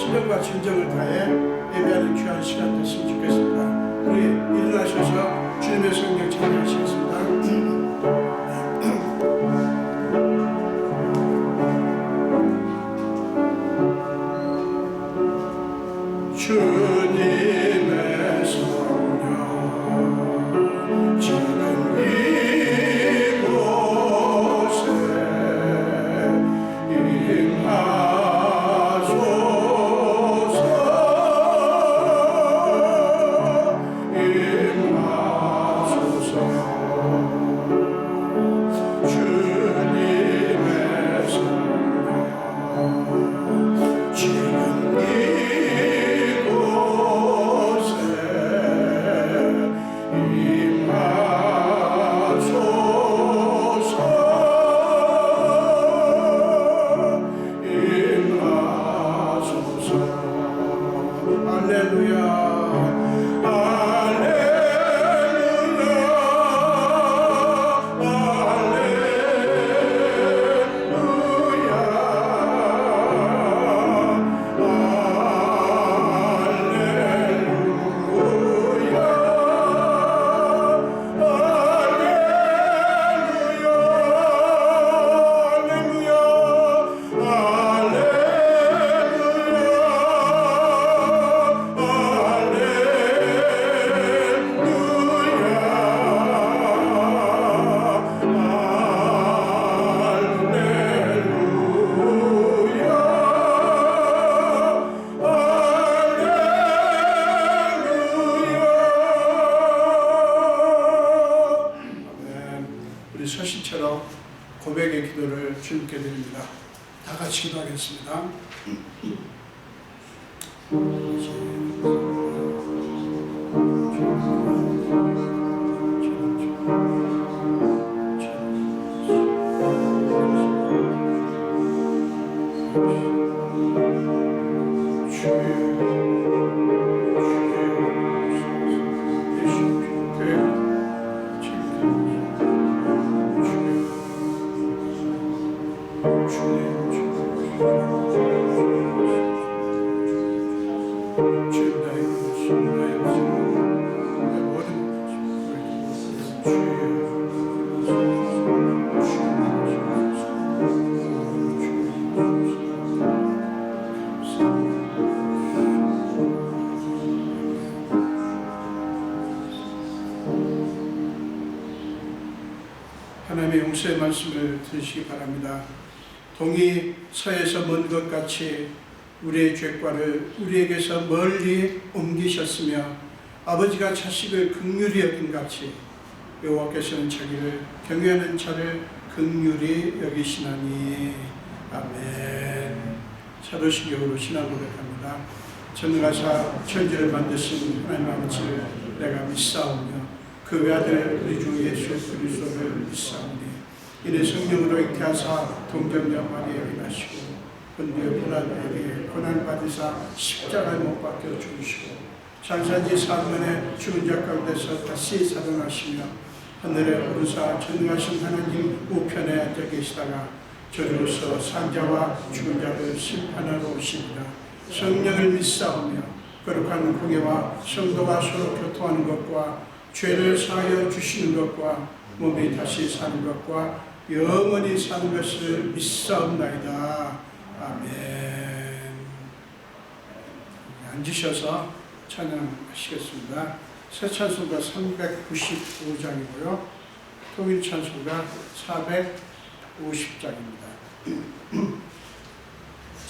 신령과 진정을 다해 예배하는 귀한 시간 됐으면 좋겠습니다. 우리 일어나셔서 주님의 성령 찬양하시겠습니다. 주님의 성령 지금 이곳에 임하소서. 임하소서. 주님의 성령 지금 서신처럼 고백의 기도를 주님께 드립니다. 다 같이 기도하겠습니다. 하나님의 용서의 말씀을 들으시기 바랍니다. 동이 서에서 먼 것 같이 우리의 죄과를 우리에게서 멀리 옮기셨으며 아버지가 자식을 긍휼히 여긴 같이 여호와께서는 자기를 경외하는 자를 긍휼히 여기시나니. 아멘. 사도신경으로 신앙 고백합니다. 전능하사 천지를 만드신 하나님 아버지를 내가 믿사오며 그 외아들 우리 주 예수 그리스도를 믿사오니 이는 성령으로 잉태하사 동정녀 마리아에게 나시고 본디오 빌라도에게 고난받으사 십자가에 못 박혀 죽으시고 장사지 사흘 죽은 자 가운데서 다시 살아나시며 하늘에 오르사 전능하신 하나님 우편에 앉아 계시다가 저리로서 산자와 죽은 자를 심판하러 오십니다. 성령을 믿사오며 거룩한 공예와 성도가 서로 교통하는 것과 죄를 사하여 주시는 것과 몸이 다시 사는 것과 영원히 사는 것을 믿사옵나이다. 아멘. 앉으셔서 찬양하시겠습니다. 새 찬송가 395장이고요. 통일 찬송가 450장입니다.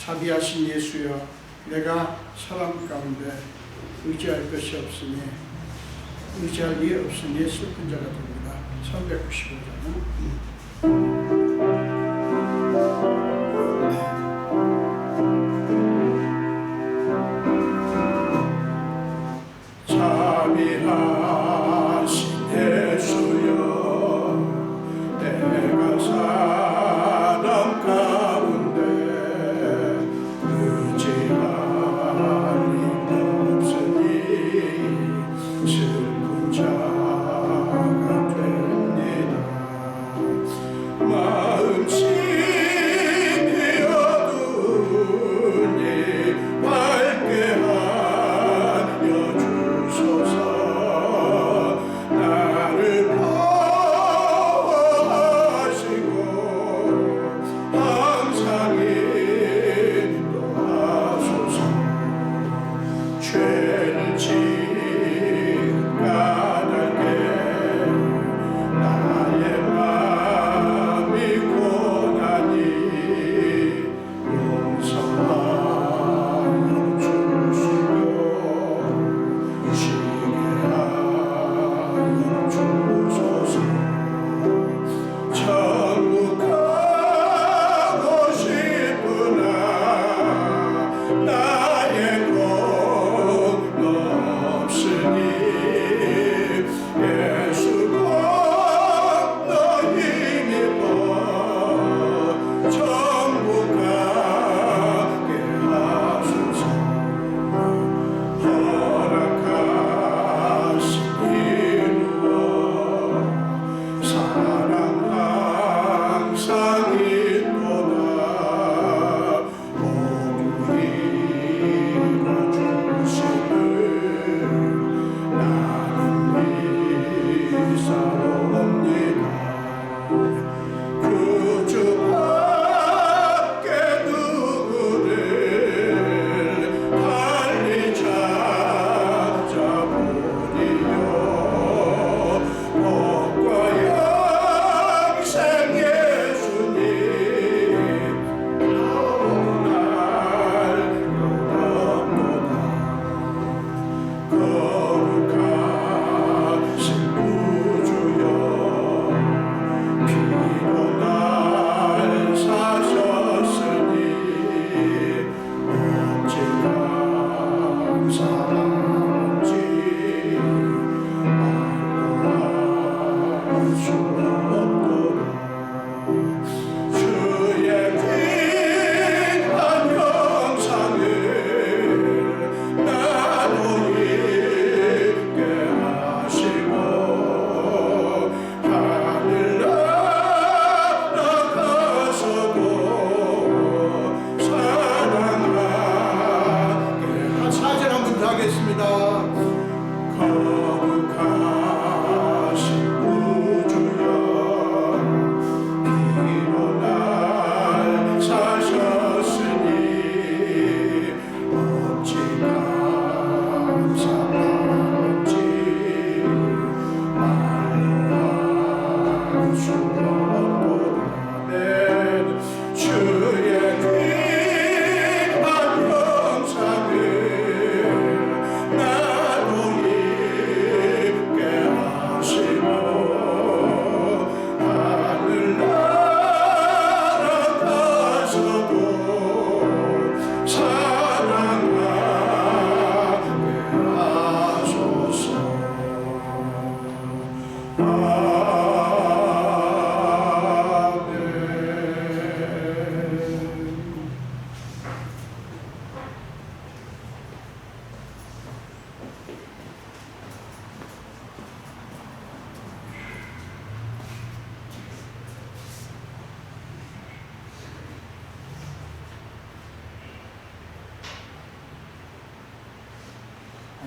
자비하신 예수여, 내가 사람 가운데 의지할 것이 없으니 의지할 리 없으니 슬픈 자가 됩니다. 395장은 자비하신 예수여, 내가 사람 가운데 의지할 리 없으니 슬픈 자가 됩니다.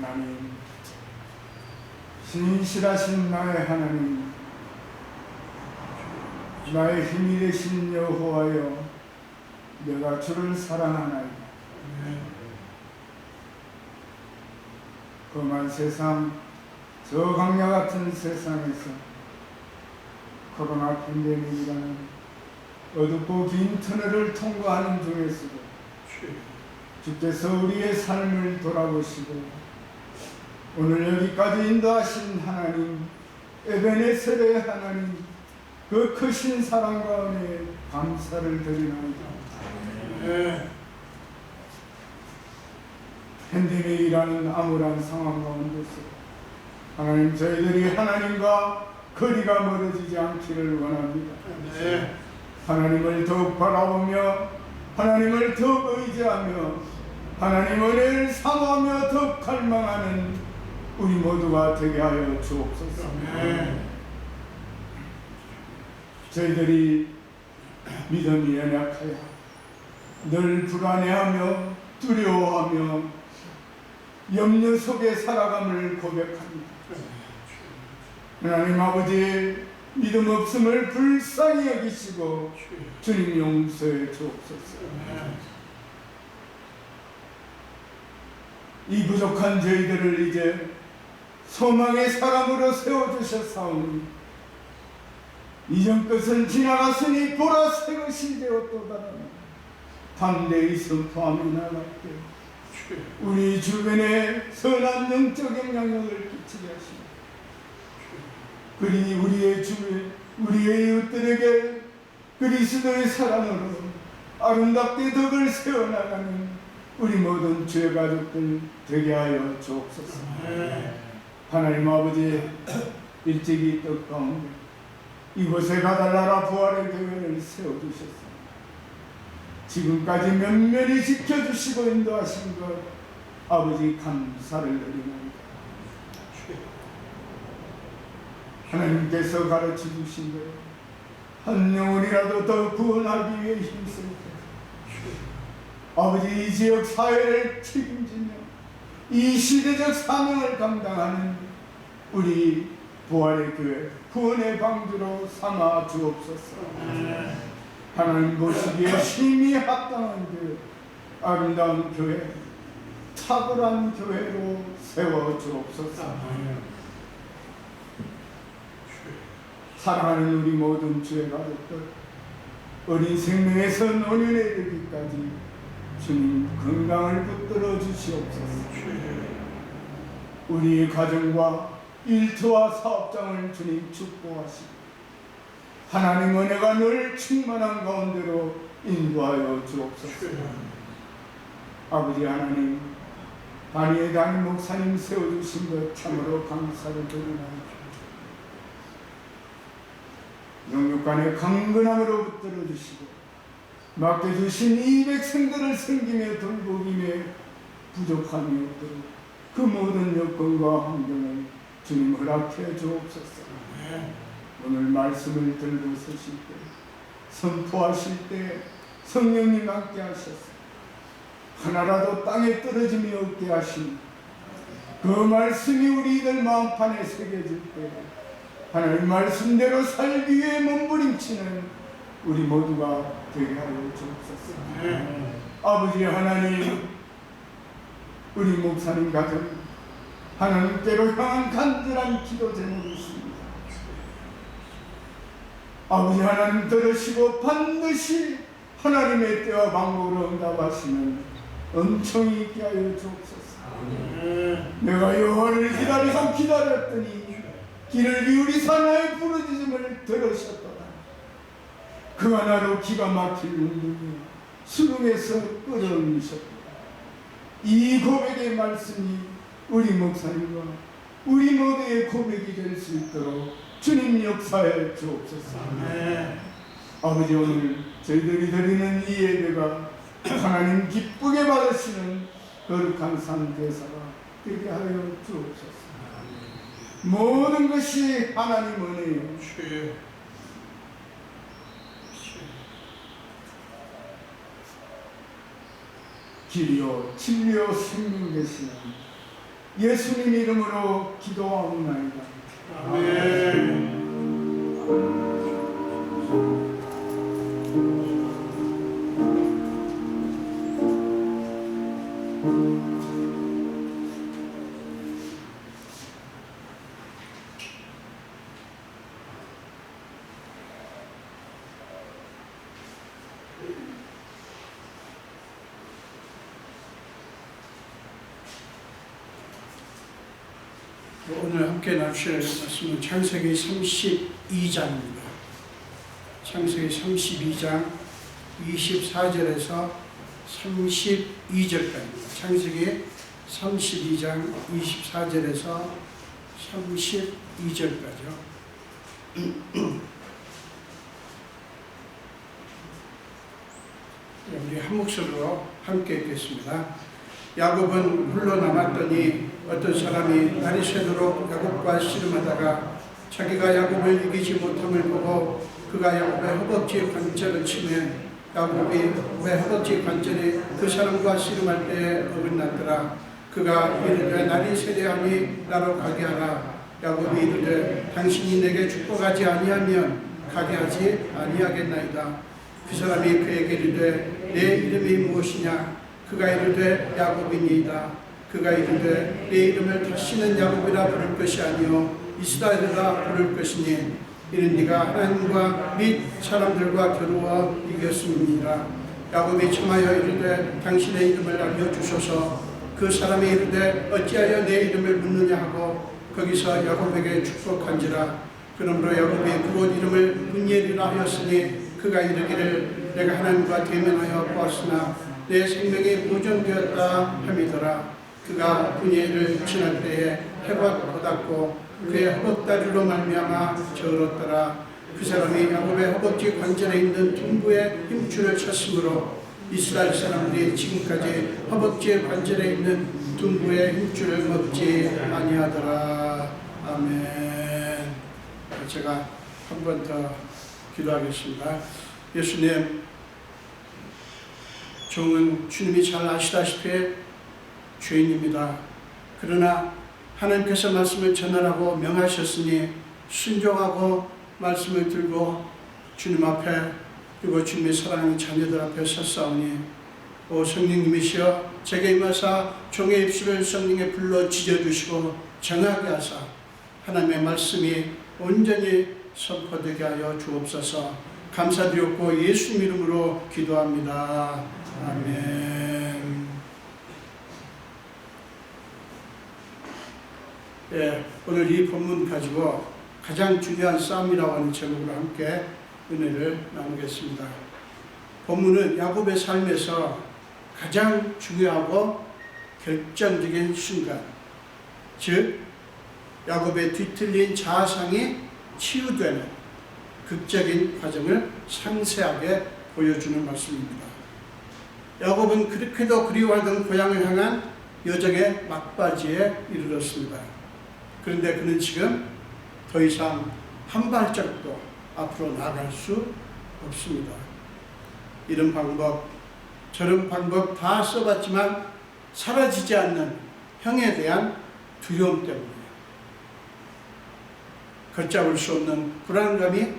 하나님, 신실하신 나의 하나님, 나의 힘이 되신 여호와여, 내가 주를 사랑하나이다. 험한 세상, 저 강야 같은 세상에서 코로나 팬데믹이라는 어둡고 긴 터널을 통과하는 중에서도 주께서 우리의 삶을 돌아보시고 오늘 여기까지 인도하신 하나님, 에베네셀의 하나님, 그 크신 사랑과 은혜에 감사를 드리나이다. 팬데믹이라는 암울한 상황 가운데서 하나님, 저희들이 하나님과 거리가 멀어지지 않기를 원합니다. 하나님을 더욱 바라보며 하나님을 더욱 의지하며 하나님 은혜를 사모하며 더욱 갈망하는 우리 모두가 되게 하여 주옵소서. 저희들이 믿음이 연약하여 늘 불안해하며 두려워하며 염려 속에 살아감을 고백합니다. 하나님 아버지, 믿음 없음을 불쌍히 여기시고 주님 용서해 주옵소서. 이 부족한 저희들을 이제 소망의 사람으로 세워주셨사오니 이전 것은 지나갔으니 보라 새 것이 되었도다. 담대히 선포하며 나갈게 우리 주변에 선한 영적 영향력을 끼치게 하시고 그리 우리의 주변, 우리의 이웃들에게 그리스도의 사랑으로 아름답게 덕을 세워나가는 우리 모든 주의 가족들 되게 하여 주옵소서. 하나님 아버지, 일찍이 뜻 가운데 이곳에 가달라라 부활의 교회를 세워주셨습니다. 지금까지 면면히 지켜주시고 인도하신 것 아버지 감사를 드립니다. 하나님께서 가르쳐 주신 것 한 영혼이라도 더 구원하기 위해 힘쓸 때 아버지, 이 지역 사회를 책임지며 이 시대적 사명을 감당하는 우리 부활의 교회 구원의 방주로 삼아 주옵소서. 하나님 보시기에 심히 합당한 교회, 아름다운 교회, 탁월한 교회로 세워 주옵소서. 사랑하는 우리 모든 주의 가족들, 어린 생명에서 노년에 이르기까지 주님 건강을 붙들어 주시옵소서. 우리 가정과 일터와 사업장을 주님 축복하시고 하나님 은혜가 늘 충만한 가운데로 인도하여 주옵소서. 아버지 하나님, 다니엘 담임 목사님 세워주신 것 참으로 감사를 드리나이다. 영육간의 강건함으로 붙들어 주시고 맡겨주신 이 백성들을 섬기며 돌보기며 부족함이 없도록 그 모든 여건과 환경을 주님 허락해 주옵소서. 오늘 말씀을 들고 서실 때, 선포하실 때 성령님 함께 하셔서 하나라도 땅에 떨어짐이 없게 하신 그 말씀이 우리들 마음판에 새겨질 때 하나님 말씀대로 살기 위해 몸부림치는 우리 모두가 되게 하여 주옵소서. 아버지 하나님, 우리 목사님 가정 하나님께로 향한 간절한 기도 제목이 있습니다. 아버지 하나님 들으시고 반드시 하나님의 때와 방법으로 응답하시는 은총이 있게 하여 주옵소서. 내가 여호와를 기다렸더니 귀를 기울이사 나의 부르짖음을 들으셨도다. 그 하나로 기가 막힐 운동이 수lum에서 끌어올리셨도다. 이 고백의 말씀이 우리 목사님과 우리 모두의 고백이 될 수 있도록 주님 역사해 주옵소서. 아버지, 오늘 저희들이 드리는 이 예배가 하나님 기쁘게 받으시는 거룩한 산제사가 되게 하여 주옵소서. 모든 것이 하나님 은혜요. 길이요 진리요 생명 되시는 예수님 이름으로 기도하옵나이다. 아멘. 오늘 함께 나누실 말씀은 창세기 32장입니다. 창세기 32장 24절에서 32절까지입니다. 창세기 32장 24절에서 32절까지요. 우리 한 목소리로 함께 읽겠습니다. 야곱은 홀로 남았더니 어떤 사람이 날이 새도록 야곱과 씨름하다가 자기가 야곱을 이기지 못함을 보고 그가 야곱의 허벅지에 관절을 치매 야곱이 왜 허벅지 관절이 그 사람과 씨름할 때에 어긋났더라. 그가 이르되 날이 새되하니 나로 가게 하라. 야곱이 이르되 당신이 내게 축복하지 아니하면 가게 하지 아니하겠나이다. 그 사람이 그에게 이르되 내 이름이 무엇이냐? 그가 이르되 야곱이니이다. 그가 이르되 내 이름을 다시는 야곱이라 부를 것이 아니요 이스라엘이라 부를 것이니 이는 네가 하나님과 및 사람들과 겨루어 이겼음이니라. 야곱이 청하여 이르되 당신의 이름을 알려주소서. 그 사람이 이르되 어찌하여 내 이름을 묻느냐 하고 거기서 야곱에게 축복한지라. 그러므로 야곱이 그곳 이름을 분이엘이라 하였으니 그가 이르기를 내가 하나님과 대면하여 보았으나 내 생명이 보존되었다 함이더라. 그가 분이엘을 지날 때에 해가 돋았고 그의 허벅다리로 말미암아 저었더라. 그 사람이 야곱의 허벅지 관절에 있는 둔부의 힘줄을 쳤으므로 이스라엘 사람들이 지금까지 허벅지 관절에 있는 둔부의 힘줄을 먹지 아니하더라. 아멘. 제가 한 번 더 기도하겠습니다. 예수님, 종은 주님이 잘 아시다시피 죄인입니다. 그러나 하나님께서 말씀을 전하라고 명하셨으니 순종하고 말씀을 들고 주님 앞에 그리고 주님의 사랑하는 자녀들 앞에 섰사오니 오 성령님이시여 제게 임하사 종의 입술을 성령에 불러 지져주시고 정하게 하사 하나님의 말씀이 온전히 선포되게 하여 주옵소서. 감사드렸고 예수님 이름으로 기도합니다. 아멘. 예, 오늘 이 본문 가지고 가장 중요한 싸움이라고 하는 제목으로 함께 은혜를 나누겠습니다. 본문은 야곱의 삶에서 가장 중요하고 결정적인 순간, 즉 야곱의 뒤틀린 자아상이 치유되는 극적인 과정을 상세하게 보여주는 말씀입니다. 야곱은 그렇게도 그리워하던 고향을 향한 여정의 막바지에 이르렀습니다. 그런데 그는 지금 더 이상 한 발짝도 앞으로 나아갈 수 없습니다. 이런 방법, 저런 방법 다 써봤지만 사라지지 않는 형에 대한 두려움 때문이에요. 걷잡을 수 없는 불안감이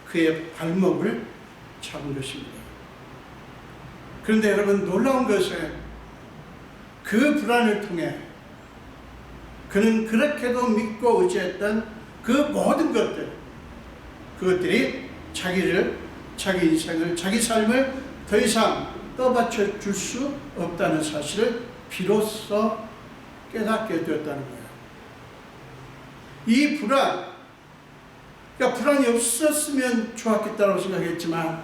그의 발목을 잡은 것입니다. 그런데 여러분, 놀라운 것은 그 불안을 통해 그는 그렇게도 믿고 의지했던 그 모든 것들, 그것들이 자기 인생을, 자기 삶을 더 이상 떠받쳐 줄 수 없다는 사실을 비로소 깨닫게 되었다는 거예요. 이 불안, 그러니까 불안이 없었으면 좋았겠다고 생각했지만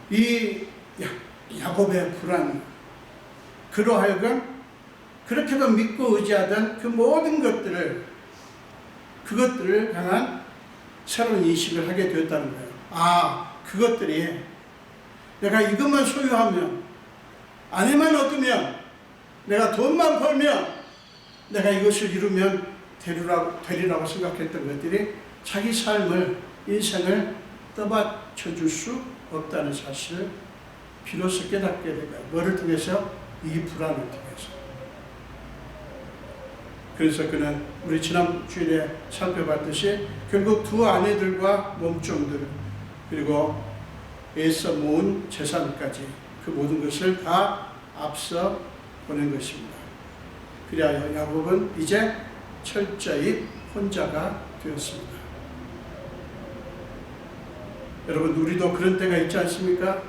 이 야곱의 불안, 그로 하여금 그렇게도 믿고 의지하던 그 모든 그것들을 향한 새로운 인식을 하게 되었다는 거예요. 아, 그것들이 내가 이것만 소유하면, 아내만 얻으면, 내가 돈만 벌면, 내가 이것을 이루면 되리라고 생각했던 것들이 자기 삶을, 인생을 떠받쳐 줄 수 없다는 사실을 비로소 깨닫게 되고요. 뭐를 통해서? 이 불안을 통해서. 그래서 그는 우리 지난 주일에 살펴봤듯이 결국 두 아내들과 몸종들 그리고 애써 모은 재산까지 그 모든 것을 다 앞서 보낸 것입니다. 그리하여 야곱은 이제 철저히 혼자가 되었습니다. 여러분, 우리도 그런 때가 있지 않습니까?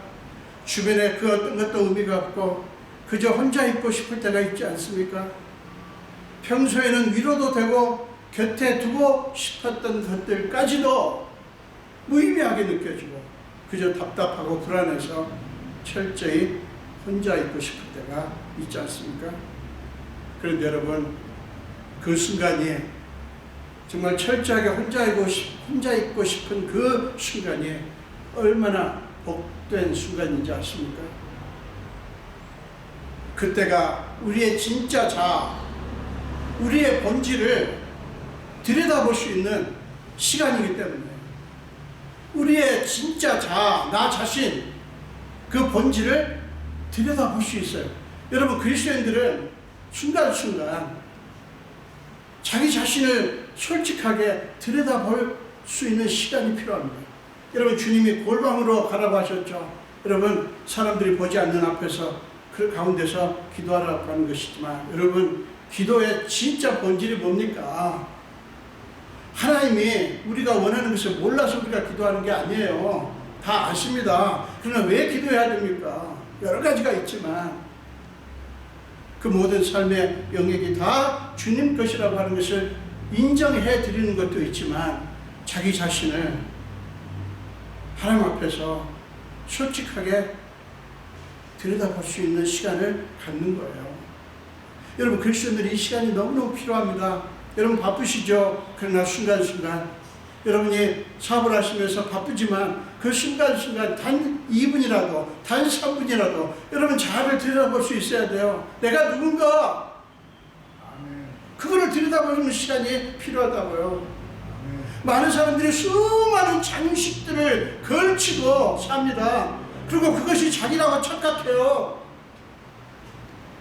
주변에 그 어떤 것도 의미가 없고 그저 혼자 있고 싶을 때가 있지 않습니까? 평소에는 위로도 되고 곁에 두고 싶었던 것들까지도 무의미하게 느껴지고 그저 답답하고 불안해서 철저히 혼자 있고 싶을 때가 있지 않습니까? 그런데 여러분, 그 순간이 정말 철저하게 혼자 있고 싶은 그 순간이 얼마나 복된 순간인지 아십니까? 그때가 우리의 진짜 자아, 우리의 본질을 들여다볼 수 있는 시간이기 때문에 우리의 진짜 자아, 나 자신, 그 본질을 들여다볼 수 있어요. 여러분, 그리스도인들은 순간순간 자기 자신을 솔직하게 들여다볼 수 있는 시간이 필요합니다. 여러분, 주님이 골방으로 가라고 하셨죠. 여러분, 사람들이 보지 않는 앞에서 그 가운데서 기도하라고 하는 것이지만, 여러분, 기도의 진짜 본질이 뭡니까? 하나님이 우리가 원하는 것을 몰라서 우리가 기도하는 게 아니에요. 다 아십니다. 그러나 왜 기도해야 됩니까? 여러 가지가 있지만 그 모든 삶의 영역이 다 주님 것이라고 하는 것을 인정해 드리는 것도 있지만 자기 자신을 하나님 앞에서 솔직하게 들여다볼 수 있는 시간을 갖는 거예요. 여러분, 그리스도인들이 이 시간이 너무너무 필요합니다. 여러분, 바쁘시죠? 그러나 순간순간 여러분이 사업을 하시면서 바쁘지만 그 순간순간 단 2분이라도 단 3분이라도 여러분 자아를 들여다볼 수 있어야 돼요. 내가 누군가? 그거를 들여다보는 시간이 필요하다고요. 많은 사람들이 수많은 장식들을 걸치고 삽니다. 그리고 그것이 자기라고 착각해요.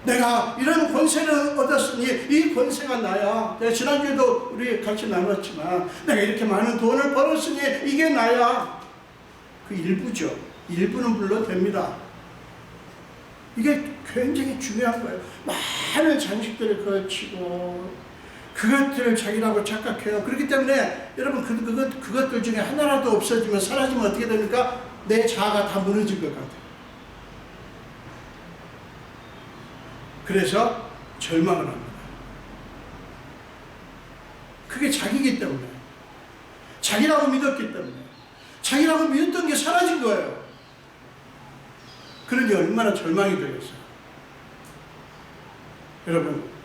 내가 이런 권세를 얻었으니 이 권세가 나야. 내가 지난주에도 우리 같이 나눴지만 내가 이렇게 많은 돈을 벌었으니 이게 나야. 그 일부죠. 일부는 물론 됩니다. 이게 굉장히 중요한 거예요. 많은 장식들을 걸치고 그것들을 자기라고 착각해요. 그렇기 때문에 여러분, 그것들 중에 하나라도 없어지면, 사라지면 어떻게 됩니까? 내 자아가 다 무너질 것 같아요. 그래서 절망을 합니다. 그게 자기이기 때문에, 자기라고 믿었기 때문에, 자기라고 믿었던 게 사라진 거예요. 그러니 얼마나 절망이 되겠어요. 여러분,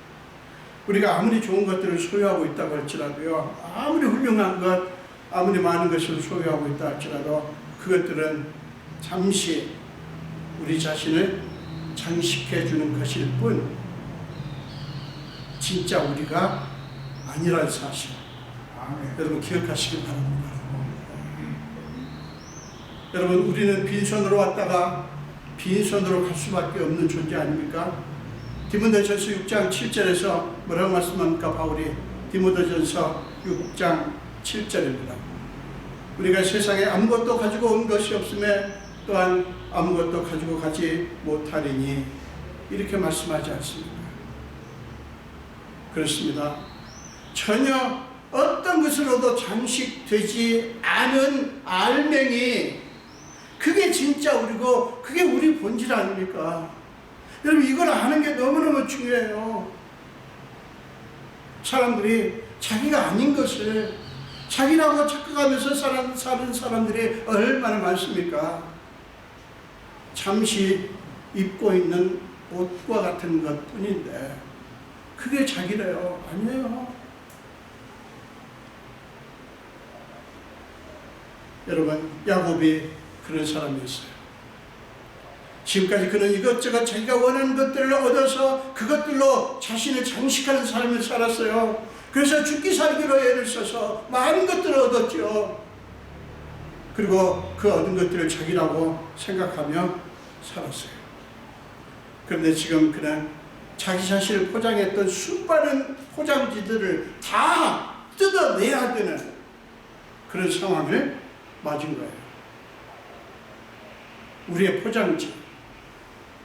우리가 아무리 좋은 것들을 소유하고 있다고 할지라도요, 아무리 훌륭한 것, 아무리 많은 것을 소유하고 있다 할지라도 그것들은 잠시 우리 자신을 장식해 주는 것일 뿐 진짜 우리가 아니라는 사실, 여러분 기억하시기 바랍니다. 여러분, 우리는 빈손으로 왔다가 빈손으로 갈 수밖에 없는 존재 아닙니까? 디모데전서 6장 7절에서 뭐라고 말씀합니까? 바울이 디모데전서 6장 7절입니다. 우리가 세상에 아무것도 가지고 온 것이 없음에 또한 아무것도 가지고 가지 못하리니, 이렇게 말씀하지 않습니다. 그렇습니다. 전혀 어떤 것으로도 장식되지 않은 알맹이, 그게 진짜 우리고 그게 우리 본질 아닙니까? 여러분, 이걸 아는 게 너무너무 중요해요. 사람들이 자기가 아닌 것을 자기라고 착각하면서 사는 사람들이 얼마나 많습니까? 잠시 입고 있는 옷과 같은 것 뿐인데 그게 자기래요. 아니에요. 여러분, 야곱이 그런 사람이었어요. 지금까지 그는 이것저것 자기가 원하는 것들을 얻어서 그것들로 자신을 장식하는 삶을 살았어요. 그래서 죽기 살기로 애를 써서 많은 것들을 얻었죠. 그리고 그 얻은 것들을 자기라고 생각하며 살았어요. 그런데 지금 그는 자기 자신을 포장했던 수많은 포장지들을 다 뜯어내야 되는 그런 상황을 맞은 거예요. 우리의 포장지,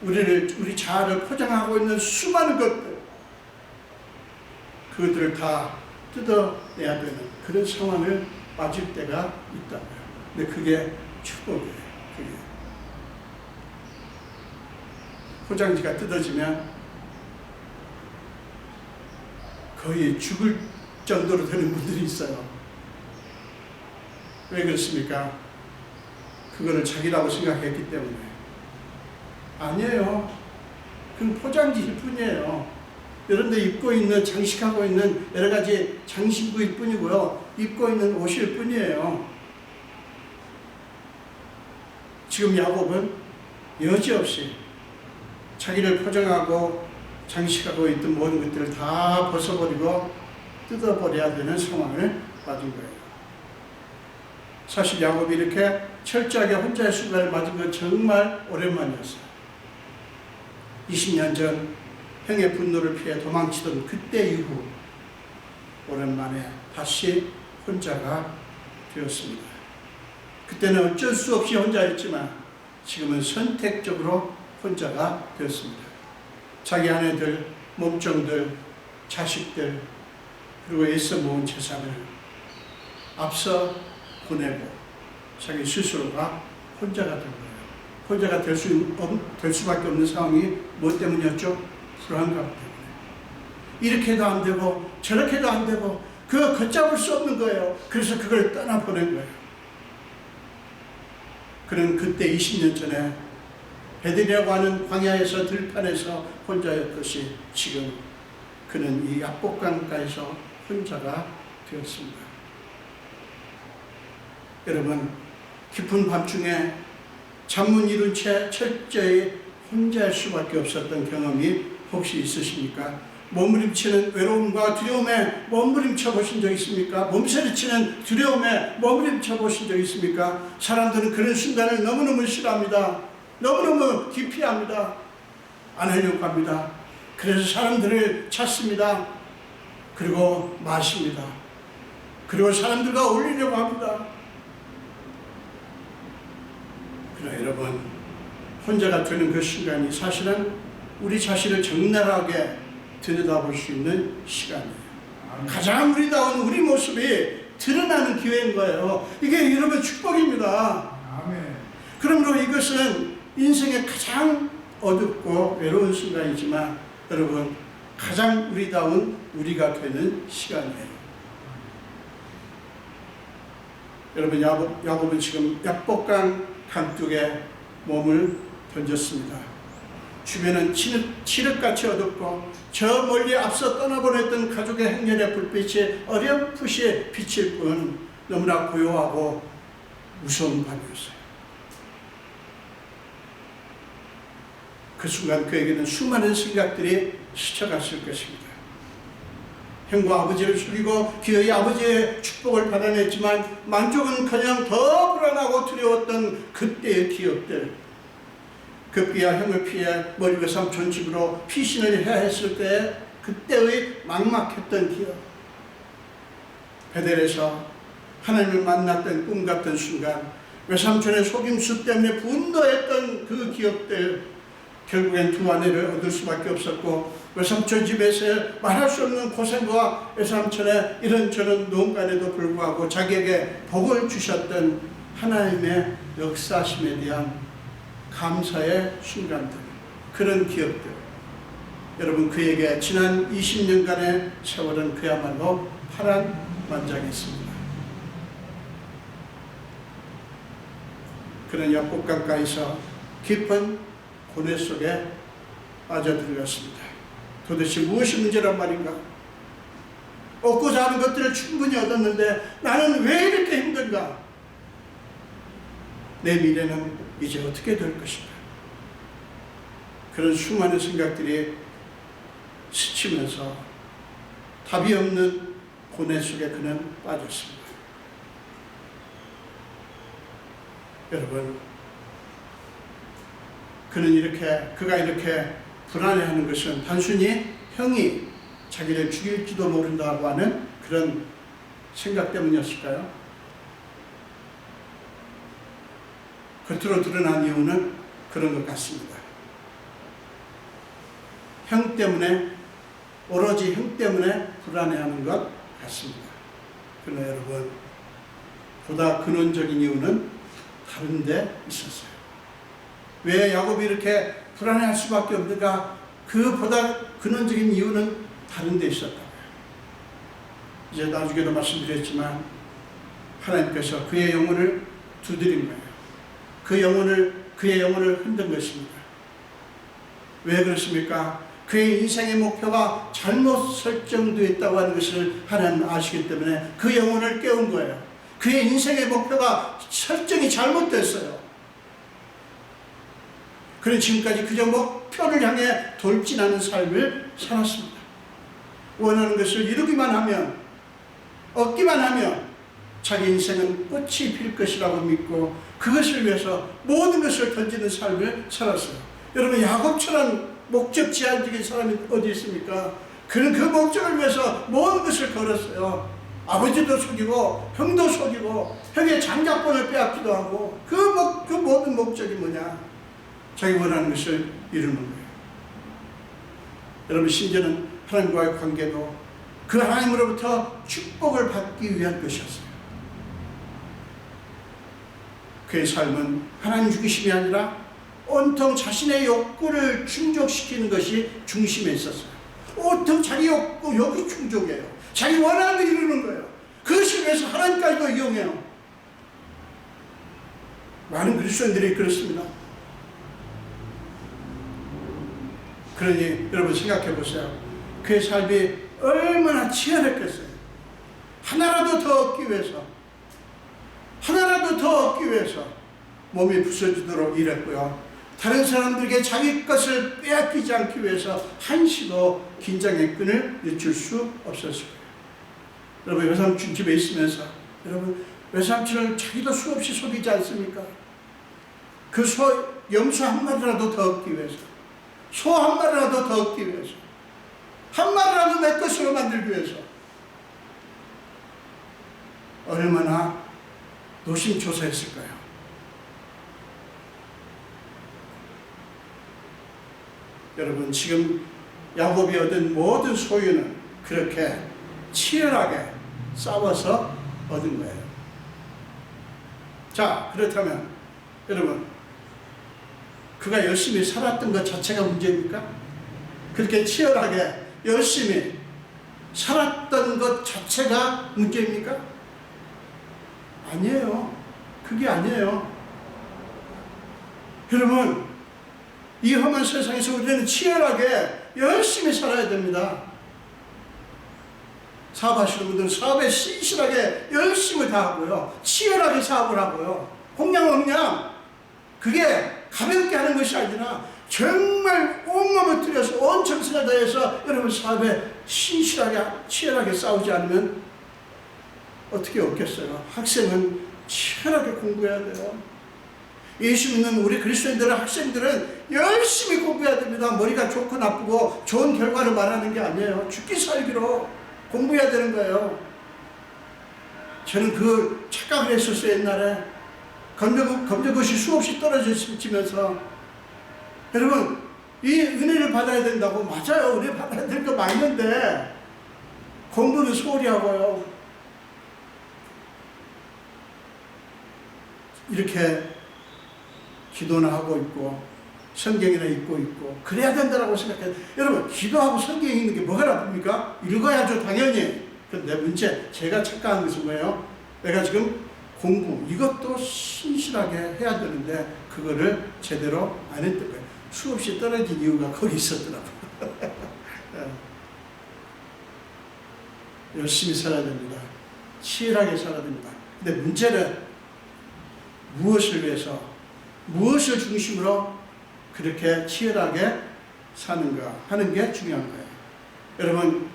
우리 자아를 포장하고 있는 수많은 것들, 그것들을 다 뜯어내야 되는 그런 상황을 맞을 때가 있다고요. 근데 그게 축복이에요. 그게. 포장지가 뜯어지면 거의 죽을 정도로 되는 분들이 있어요. 왜 그렇습니까? 그거를 자기라고 생각했기 때문에. 아니에요. 그건 포장지일 뿐이에요. 여러분들 입고 있는, 장식하고 있는 여러 가지 장신구일 뿐이고요. 입고 있는 옷일 뿐이에요. 지금 야곱은 여지없이 자기를 포장하고 장식하고 있던 모든 것들을 다 벗어버리고 뜯어버려야 되는 상황을 맞은 거예요. 사실 야곱이 이렇게 철저하게 혼자의 순간을 맞은 건 정말 오랜만이었어요. 20년 전 형의 분노를 피해 도망치던 그때 이후 오랜만에 다시 혼자가 되었습니다. 그때는 어쩔 수 없이 혼자였지만 지금은 선택적으로 혼자가 되었습니다. 자기 아내들, 몸종들, 자식들, 그리고 애써 모은 재산을 앞서 보내고 자기 스스로가 혼자가 된 거예요. 혼자가 될 수밖에 없는 상황이 뭐 때문이었죠? 불안감 때문에. 이렇게도 안 되고 저렇게도 안 되고 그거 걷잡을 수 없는 거예요. 그래서 그걸 떠나보낸 거예요. 그는 그때 20년 전에 베들이라고 하는 광야에서 들판에서 혼자였듯이 지금 그는 이 야복강가에서 혼자가 되었습니다. 여러분, 깊은 밤중에 잠문 이룬 채 철저히 혼자일 수밖에 없었던 경험이 혹시 있으십니까? 몸부림치는 외로움과 두려움에 몸부림쳐 보신 적 있습니까? 몸서리치는 두려움에 몸부림쳐 보신 적 있습니까? 사람들은 그런 순간을 너무너무 싫어합니다. 너무너무 기피합니다. 안 하려고 합니다. 그래서 사람들을 찾습니다. 그리고 마십니다. 그리고 사람들과 어울리려고 합니다. 그러나 여러분, 혼자가 되는 그 순간이 사실은 우리 자신을 적나라하게 들여다볼 수 있는 시간이에요. 가장 우리다운 우리 모습이 드러나는 기회인 거예요. 이게 여러분 축복입니다. 그러므로 이것은 인생의 가장 어둡고 외로운 순간이지만 여러분 가장 우리다운 우리가 되는 시간이에요. 여러분 야곱은 지금 야복강 강둑에 몸을 던졌습니다. 주변은 칠흑같이 어둡고 저 멀리 앞서 떠나보냈던 가족의 행렬의 불빛이 어렴풋이 비칠 뿐 너무나 고요하고 무서운 밤이었어요. 그 순간 그에게는 수많은 생각들이 스쳐갔을 것입니다. 형과 아버지를 죽이고 기어이 아버지의 축복을 받아냈지만 만족은커녕 더 불안하고 두려웠던 그때의 기억들, 급기야 형을 피해 머리 외삼촌 집으로 피신을 해야 했을 때 그때의 막막했던 기억, 베델에서 하나님을 만났던 꿈 같은 순간 외삼촌의 속임수 때문에 분노했던 그 기억들, 결국엔 두 아내를 얻을 수밖에 없었고 외삼촌 집에서 말할 수 없는 고생과 외삼촌의 이런저런 농간에도 불구하고 자기에게 복을 주셨던 하나님의 역사심에 대한 감사의 순간들, 그런 기억들. 여러분, 그에게 지난 20년간의 세월은 그야말로 파란만장했습니다. 그는 야복강가에서 깊은 고뇌 속에 빠져들었습니다. 도대체 무엇이 문제란 말인가? 얻고자 하는 것들을 충분히 얻었는데 나는 왜 이렇게 힘든가? 내 미래는 이제 어떻게 될 것인가? 그런 수많은 생각들이 스치면서 답이 없는 고뇌 속에 그는 빠졌습니다. 여러분, 그가 이렇게 불안해하는 것은 단순히 형이 자기를 죽일지도 모른다고 하는 그런 생각 때문이었을까요? 겉으로 드러난 이유는 그런 것 같습니다. 형 때문에, 오로지 형 때문에 불안해하는 것 같습니다. 그러나 여러분, 보다 근원적인 이유는 다른 데 있었어요. 왜 야곱이 이렇게 불안해할 수밖에 없는가? 그보다 근원적인 이유는 다른 데 있었다고요. 이제 나중에도 말씀드렸지만 하나님께서 그의 영혼을 두드린 거예요. 그의 영혼을 흔든 것입니다. 왜 그렇습니까? 그의 인생의 목표가 잘못 설정되어 있다고 하는 것을 하나님 아시기 때문에 그 영혼을 깨운 거예요. 그의 인생의 목표가 설정이 잘못됐어요. 그는 지금까지 그저 목표를 향해 돌진하는 삶을 살았습니다. 원하는 것을 이루기만 하면, 얻기만 하면 자기 인생은 꽃이 필 것이라고 믿고 그것을 위해서 모든 것을 던지는 삶을 살았어요. 여러분, 야곱처럼 목적지향적인 사람이 어디 있습니까? 그는 그 목적을 위해서 모든 것을 걸었어요. 아버지도 속이고 형도 속이고 형의 장자권을 빼앗기도 하고 그 모든 목적이 뭐냐? 자기 원하는 것을 이루는 거예요. 여러분, 심지어는 하나님과의 관계도 그 하나님으로부터 축복을 받기 위한 것이었어요. 그의 삶은 하나님 중심이 아니라 온통 자신의 욕구를 충족시키는 것이 중심에 있었어요. 온통 자기 욕구, 여기 충족이에요. 자기 원하는 걸 이루는 거예요. 그것을 위해서 하나님까지도 이용해요. 많은 그리스도인들이 그렇습니다. 그러니 여러분 생각해 보세요. 그의 삶이 얼마나 치열했겠어요. 하나라도 더 얻기 위해서, 하나라도 더 얻기 위해서 몸이 부서지도록 일했고요. 다른 사람들에게 자기 것을 빼앗기지 않기 위해서 한시도 긴장의 끈을 늦출 수 없었을 거예요. 여러분, 외삼촌 집에 있으면서 여러분, 외삼촌을 자기도 수없이 속이지 않습니까? 그 염소 한 마리라도 더 얻기 위해서, 소 한 마리라도 더 얻기 위해서, 한 마리라도 내 것으로 만들기 위해서 얼마나 노심초사했을까요? 여러분, 지금 야곱이 얻은 모든 소유는 그렇게 치열하게 싸워서 얻은 거예요. 자, 그렇다면 여러분, 그가 열심히 살았던 것 자체가 문제입니까? 그렇게 치열하게 열심히 살았던 것 자체가 문제입니까? 아니에요. 그게 아니에요. 여러분, 이 험한 세상에서 우리는 치열하게 열심히 살아야 됩니다. 사업하시는 분들은 사업에 신실하게 열심을 다하고요. 치열하게 사업을 하고요. 홍량홍량. 그게 가볍게 하는 것이 아니라 정말 온몸을 들여서 온 정성을 다해서 여러분 사업에 신실하게 치열하게 싸우지 않으면 어떻게 얻겠어요? 학생은 치열하게 공부해야 돼요. 예수 믿는 우리 그리스도인들은, 학생들은 열심히 공부해야 됩니다. 머리가 좋고 나쁘고 좋은 결과를 말하는 게 아니에요. 죽기 살기로 공부해야 되는 거예요. 저는 그 착각을 했었어요. 옛날에 검정고시 수없이 떨어지면서 여러분, 이 은혜를 받아야 된다고. 맞아요. 은혜 받아야 될 거 맞는데 공부는 소홀히 하고요. 이렇게 기도나 하고 있고 성경이나 읽고 있고 그래야 된다고 생각해요. 여러분, 기도하고 성경 읽는 게 뭐가 나쁩니까? 읽어야죠, 당연히. 그런데 문제, 제가 착각한 것은 뭐예요? 내가 지금 공부, 이것도 신실하게 해야 되는데 그거를 제대로 안 했던 거예요. 수없이 떨어진 이유가 거기 있었더라고요. 열심히 살아야 됩니다. 치열하게 살아야 됩니다. 근데 문제는 무엇을 위해서, 무엇을 중심으로 그렇게 치열하게 사는가 하는 게 중요한 거예요. 여러분,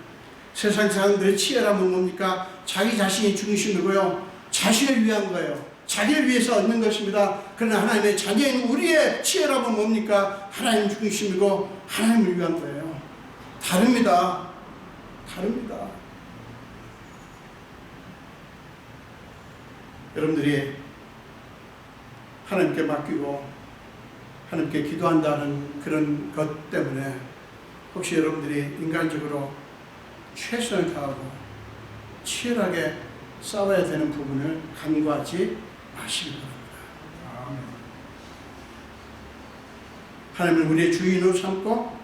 세상 사람들의 치열함은 뭡니까? 자기 자신이 중심이고요. 자신을 위한 거예요. 자기를 위해서 얻는 것입니다. 그러나 하나님의 자녀인 우리의 치열함은 뭡니까? 하나님 중심이고 하나님을 위한 거예요. 다릅니다. 다릅니다. 여러분들이 하나님께 맡기고 하나님께 기도한다는 그런 것 때문에 혹시 여러분들이 인간적으로 최선을 다하고 치열하게 싸워야 되는 부분을 간과하지 마시기 바랍니다. 하나님을 우리의 주인으로 삼고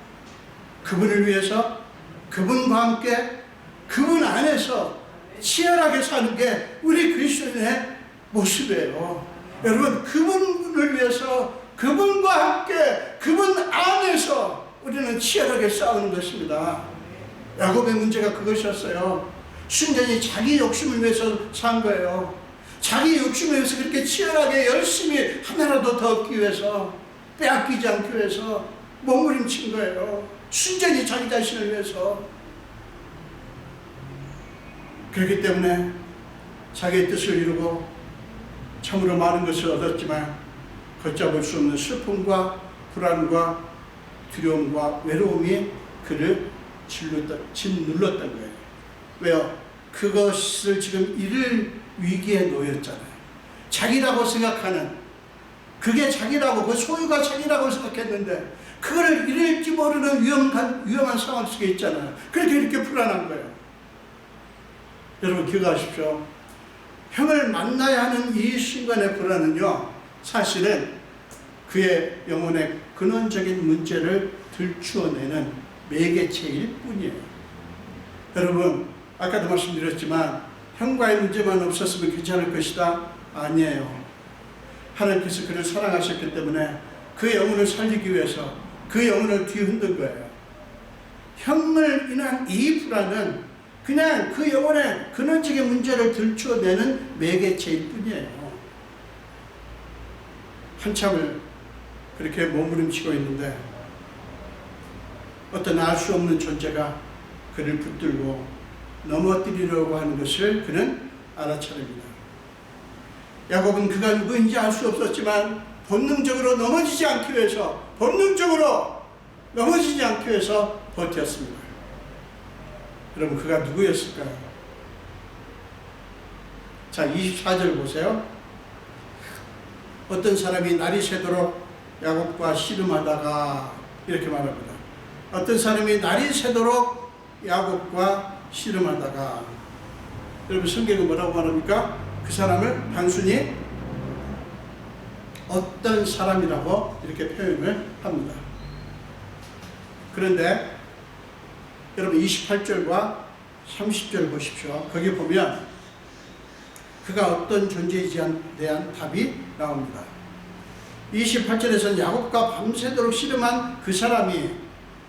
그분을 위해서 그분과 함께 그분 안에서 치열하게 사는 게 우리 그리스도인의 모습이에요. 여러분, 그분을 위해서 그분과 함께 그분 안에서 우리는 치열하게 싸우는 것입니다. 야곱의 문제가 그것이었어요. 순전히 자기 욕심을 위해서 산 거예요. 자기 욕심을 위해서 그렇게 치열하게 열심히 하나라도 더 얻기 위해서, 빼앗기지 않기 위해서 몸부림친 거예요. 순전히 자기 자신을 위해서. 그렇기 때문에 자기의 뜻을 이루고 참으로 많은 것을 얻었지만 걷잡을 수 없는 슬픔과 불안과 두려움과 외로움이 그를 짓눌렀던 거예요. 왜요? 그것을 지금 잃을 위기에 놓였잖아요. 자기라고 생각하는, 그게 자기라고, 그 소유가 자기라고 생각했는데 그걸 잃을지 모르는 위험한 상황 속에 있잖아요. 그러니까 이렇게 불안한 거예요. 여러분 기억하십시오. 형을 만나야 하는 이 순간의 불안은요, 사실은 그의 영혼의 근원적인 문제를 들추어내는 매개체일 뿐이에요. 여러분, 아까도 말씀드렸지만 형과의 문제만 없었으면 괜찮을 것이다? 아니에요. 하나님께서 그를 사랑하셨기 때문에 그 영혼을 살리기 위해서 그 영혼을 뒤흔든 거예요. 형을 인한 이 불안은 그냥 그 영혼의 근원적인 문제를 들추어내는 매개체일 뿐이에요. 한참을 그렇게 몸부림치고 있는데 어떤 알 수 없는 존재가 그를 붙들고 넘어뜨리려고 하는 것을 그는 알아차립니다. 야곱은 그가 누구인지 알 수 없었지만 본능적으로 넘어지지 않기 위해서 버텼습니다. 여러분, 그가 누구였을까요? 자, 24절 보세요. 어떤 사람이 날이 새도록 야곱과 씨름하다가, 이렇게 말합니다. 어떤 사람이 날이 새도록 야곱과 씨름하다가. 여러분, 성경은 뭐라고 말합니까? 그 사람을 단순히 어떤 사람이라고 이렇게 표현을 합니다. 그런데 여러분 28절과 30절 보십시오. 거기 보면 그가 어떤 존재인지에 대한 답이 나옵니다. 28절에서는 야곱과 밤새도록 씨름한 그 사람이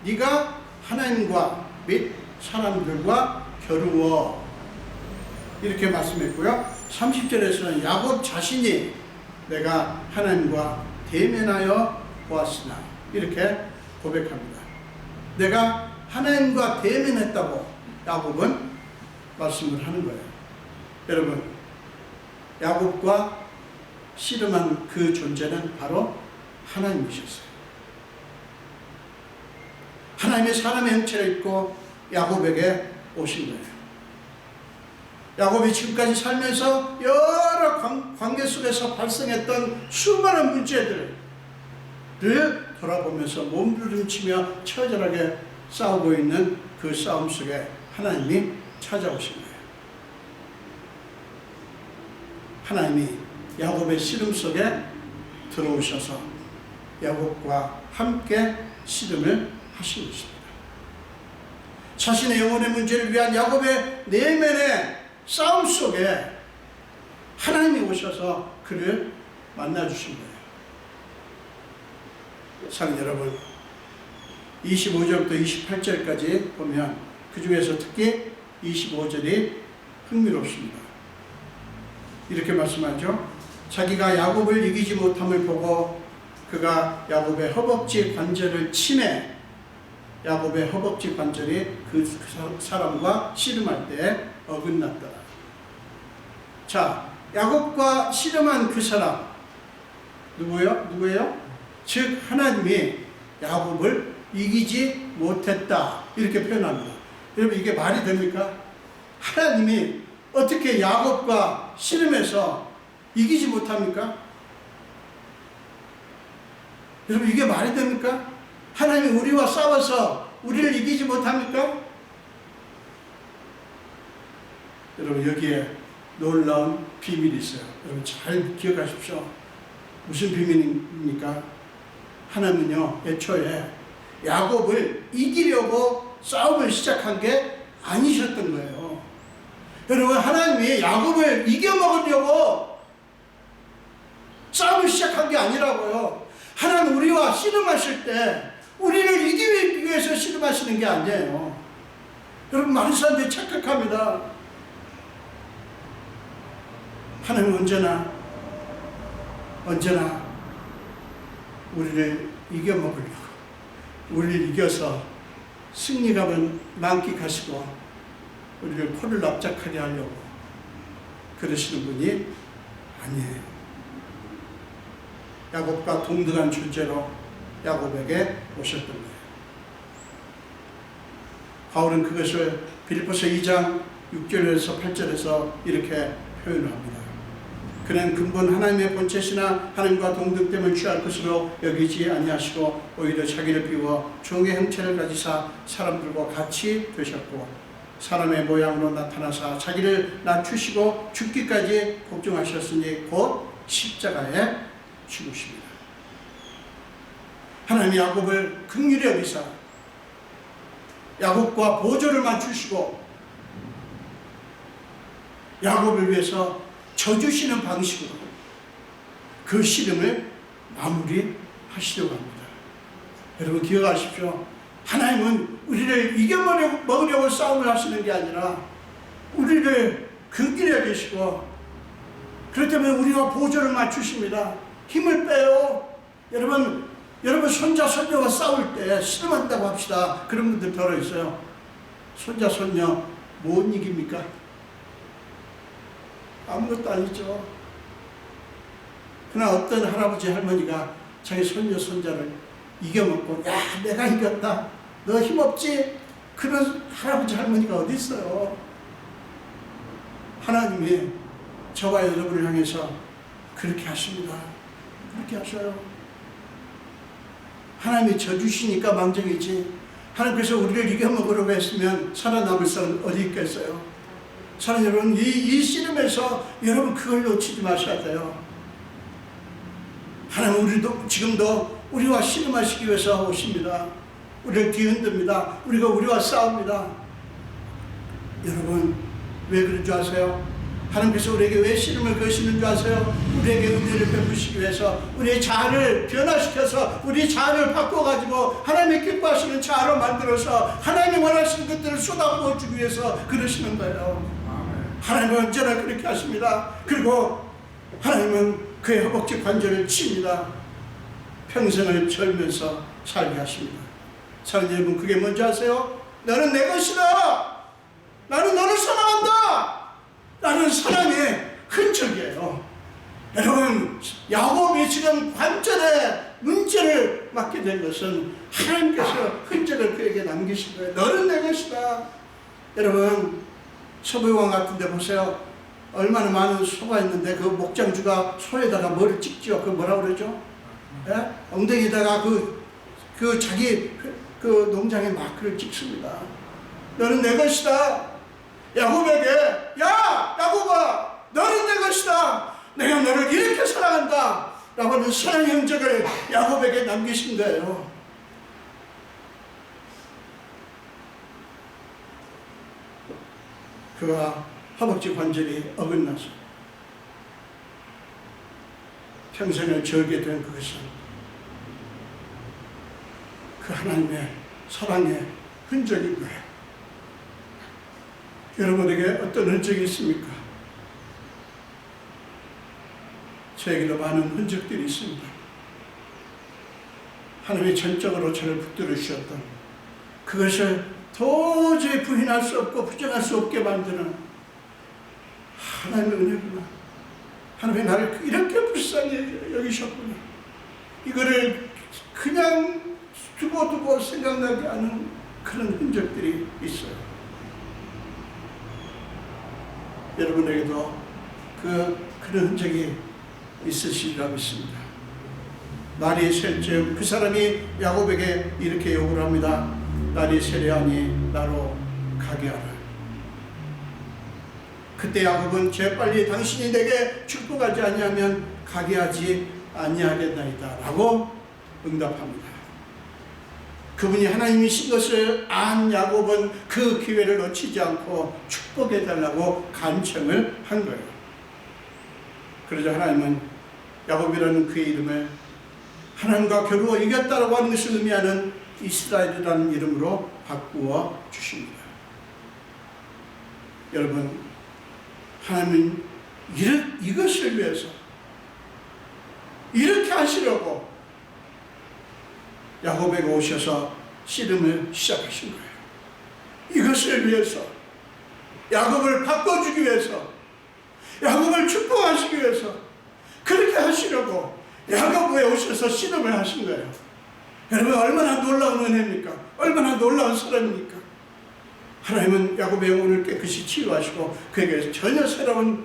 네가 하나님과 및 사람들과 겨루어, 이렇게 말씀했고요. 30절에서는 야곱 자신이 내가 하나님과 대면하여 보았으나, 이렇게 고백합니다. 내가 하나님과 대면했다고 야곱은 말씀을 하는 거예요. 여러분, 야곱과 씨름한 그 존재는 바로 하나님이셨어요. 하나님의 사람의 형체를 입고 야곱에게 오신 거예요. 야곱이 지금까지 살면서 여러 관계 속에서 발생했던 수많은 문제들을 돌아보면서 몸부림치며 처절하게 싸우고 있는 그 싸움 속에 하나님이 찾아오신 거예요. 하나님이 야곱의 씨름 속에 들어오셔서 야곱과 함께 씨름을 하신 것입니다. 자신의 영혼의 문제를 위한 야곱의 내면의 싸움 속에 하나님이 오셔서 그를 만나주신 거예요. 사랑하는 여러분, 25절부터 28절까지 보면 그 중에서 특히 25절이 흥미롭습니다. 이렇게 말씀하죠. 자기가 야곱을 이기지 못함을 보고 그가 야곱의 허벅지 관절을 치매, 야곱의 허벅지 관절이 그 사람과 씨름할 때 어긋났더라. 자, 야곱과 씨름한 그 사람, 누구예요? 즉 하나님이 야곱을 이기지 못했다 이렇게 표현합니다. 여러분 이게 말이 됩니까? 하나님이 어떻게 야곱과 씨름해서 이기지 못합니까? 여러분 이게 말이 됩니까? 하나님이 우리와 싸워서 우리를 이기지 못합니까? 여러분 여기에 놀라운 비밀이 있어요. 여러분 잘 기억하십시오. 무슨 비밀입니까? 하나님은요 애초에 야곱을 이기려고 싸움을 시작한 게 아니셨던 거예요. 여러분 하나님이 야곱을 이겨먹으려고 싸움을 시작한 게 아니라고요. 하나님 우리와 씨름하실 때 우리를 이기기 위해서 씨름하시는 게 아니에요. 여러분 많은 사람들이 착각합니다. 하나님은 언제나 우리를 이겨먹으려고 우리를 이겨서 승리감을 만끽하시고 우리를 코를 납작하게 하려고 그러시는 분이 아니에요. 야곱과 동등한 존재로 야곱에게 오셨던 거예요. 바울은 그것을 빌립보서 2장 6절에서 8절에서 이렇게 표현합니다. 그는 근본 하나님의 본체시나 하나님과 동등됨을 취할 것으로 여기지 아니하시고 오히려 자기를 비워 종의 형체를 가지사 사람들과 같이 되셨고 사람의 모양으로 나타나사 자기를 낮추시고 죽기까지 복종하셨으니 곧 십자가에 죽으십니다. 하나님이 야곱을 긍휼히 여기사 야곱과 보조를 맞추시고 야곱을 위해서 져주시는 방식으로 그 씨름을 마무리하시려고 합니다. 여러분 기억하십시오. 하나님은 우리를 이겨먹으려고 싸움을 하시는 게 아니라 우리를 긍휼히 여기시고 그렇기 때문에 우리가 보조를 맞추십니다. 힘을 빼요. 여러분 손자 손녀와 싸울 때 씨름한다고 합시다. 그런 분들 더러 있어요. 손자 손녀 못 이깁니까? 아무것도 아니죠. 그러나 어떤 할아버지 할머니가 자기 손녀 손자를 이겨먹고 야 내가 이겼다 너 힘없지? 그런 할아버지 할머니가 어디 있어요? 하나님이 저와 여러분을 향해서 그렇게 하십니다. 그렇게 하셔요. 하나님이 져주시니까 망정이지 하나님께서 우리를 이겨먹으려고 했으면 살아남을 사람 어디 있겠어요? 사랑 여러분 이 씨름에서 여러분 그걸 놓치지 마셔야 돼요. 하나님 우리도 지금도 우리와 씨름하시기 위해서 오십니다. 우리를 뒤흔듭니다. 우리와 싸웁니다. 여러분 왜 그런 줄 아세요? 하나님께서 우리에게 왜 씨름을 거시는 줄 아세요? 우리에게 은혜를 베푸시기 위해서 우리의 자아를 변화시켜서 우리의 자아를 바꿔가지고 하나님이 기뻐하시는 자아로 만들어서 하나님이 원하시는 것들을 쏟아부어 주기 위해서 그러시는 거예요. 하나님은 언제나 그렇게 하십니다. 그리고 하나님은 그의 허벅지 관절을 칩니다. 평생을 절면서 살게 하십니다. 사랑하는 여러분 그게 뭔지 아세요? 너는 내 것이다. 나는 너를 사랑한다. 라는 사랑의 흔적이에요. 여러분 야곱이 지금 관절에 문제를 맞게 된 것은 하나님께서 흔적을 그에게 남기신 거예요. 너는 내 것이다. 여러분 서부왕 같은 데 보세요. 얼마나 많은 소가 있는데 그 목장주가 소에다가 뭐를 찍죠? 그 뭐라 그러죠? 예? 엉덩이에다가 그 자기 그 농장의 마크를 찍습니다. 너는 내 것이다. 야곱에게 야 야곱아 너는 내 것이다. 내가 너를 이렇게 사랑한다. 라고 하는 사랑의 흔적을 야곱에게 남기신 거예요. 그가 허벅지 관절이 어긋나서 평생을 절게 된 그것은 그 하나님의 사랑의 흔적인 거예요. 여러분에게 어떤 흔적이 있습니까? 저에게도 많은 흔적들이 있습니다. 하나님이 전적으로 저를 붙들어 주셨던 그것을 도저히 부인할 수 없고 부정할 수 없게 만드는 하나님의 은혜구나. 하나님이 나를 이렇게 불쌍히 여기셨구나. 이거를 그냥 두고두고 생각나게 하는 그런 흔적들이 있어요. 여러분에게도 그런 흔적이 있으시리라 믿습니다. 날이 셀 즈음 그 사람이 야곱에게 이렇게 요구를 합니다. 날이 세려하니 나로 가게 하라. 그때 야곱은 재빨리 당신이 내게 축복하지 아니하면 가게 하지 아니하겠나이다 라고 응답합니다. 그분이 하나님이신 것을 안 야곱은 그 기회를 놓치지 않고 축복해 달라고 간청을 한 거예요. 그러자 하나님은 야곱이라는 그의 이름을 하나님과 겨루어 이겼다라고 하는 것을 의미하는 이스라엘이라는 이름으로 바꾸어 주십니다. 여러분, 하나님은 이것을 위해서 이렇게 하시려고 야곱에게 오셔서 씨름을 시작하신 거예요. 이것을 위해서, 야곱을 바꿔주기 위해서, 야곱을 축복하시기 위해서 그렇게 하시려고 야곱에 오셔서 씨름을 하신 거예요. 여러분, 얼마나 놀라운 은혜입니까? 얼마나 놀라운 사랑입니까? 하나님은 야곱의 영혼을 깨끗이 치유하시고 그에게 전혀 새로운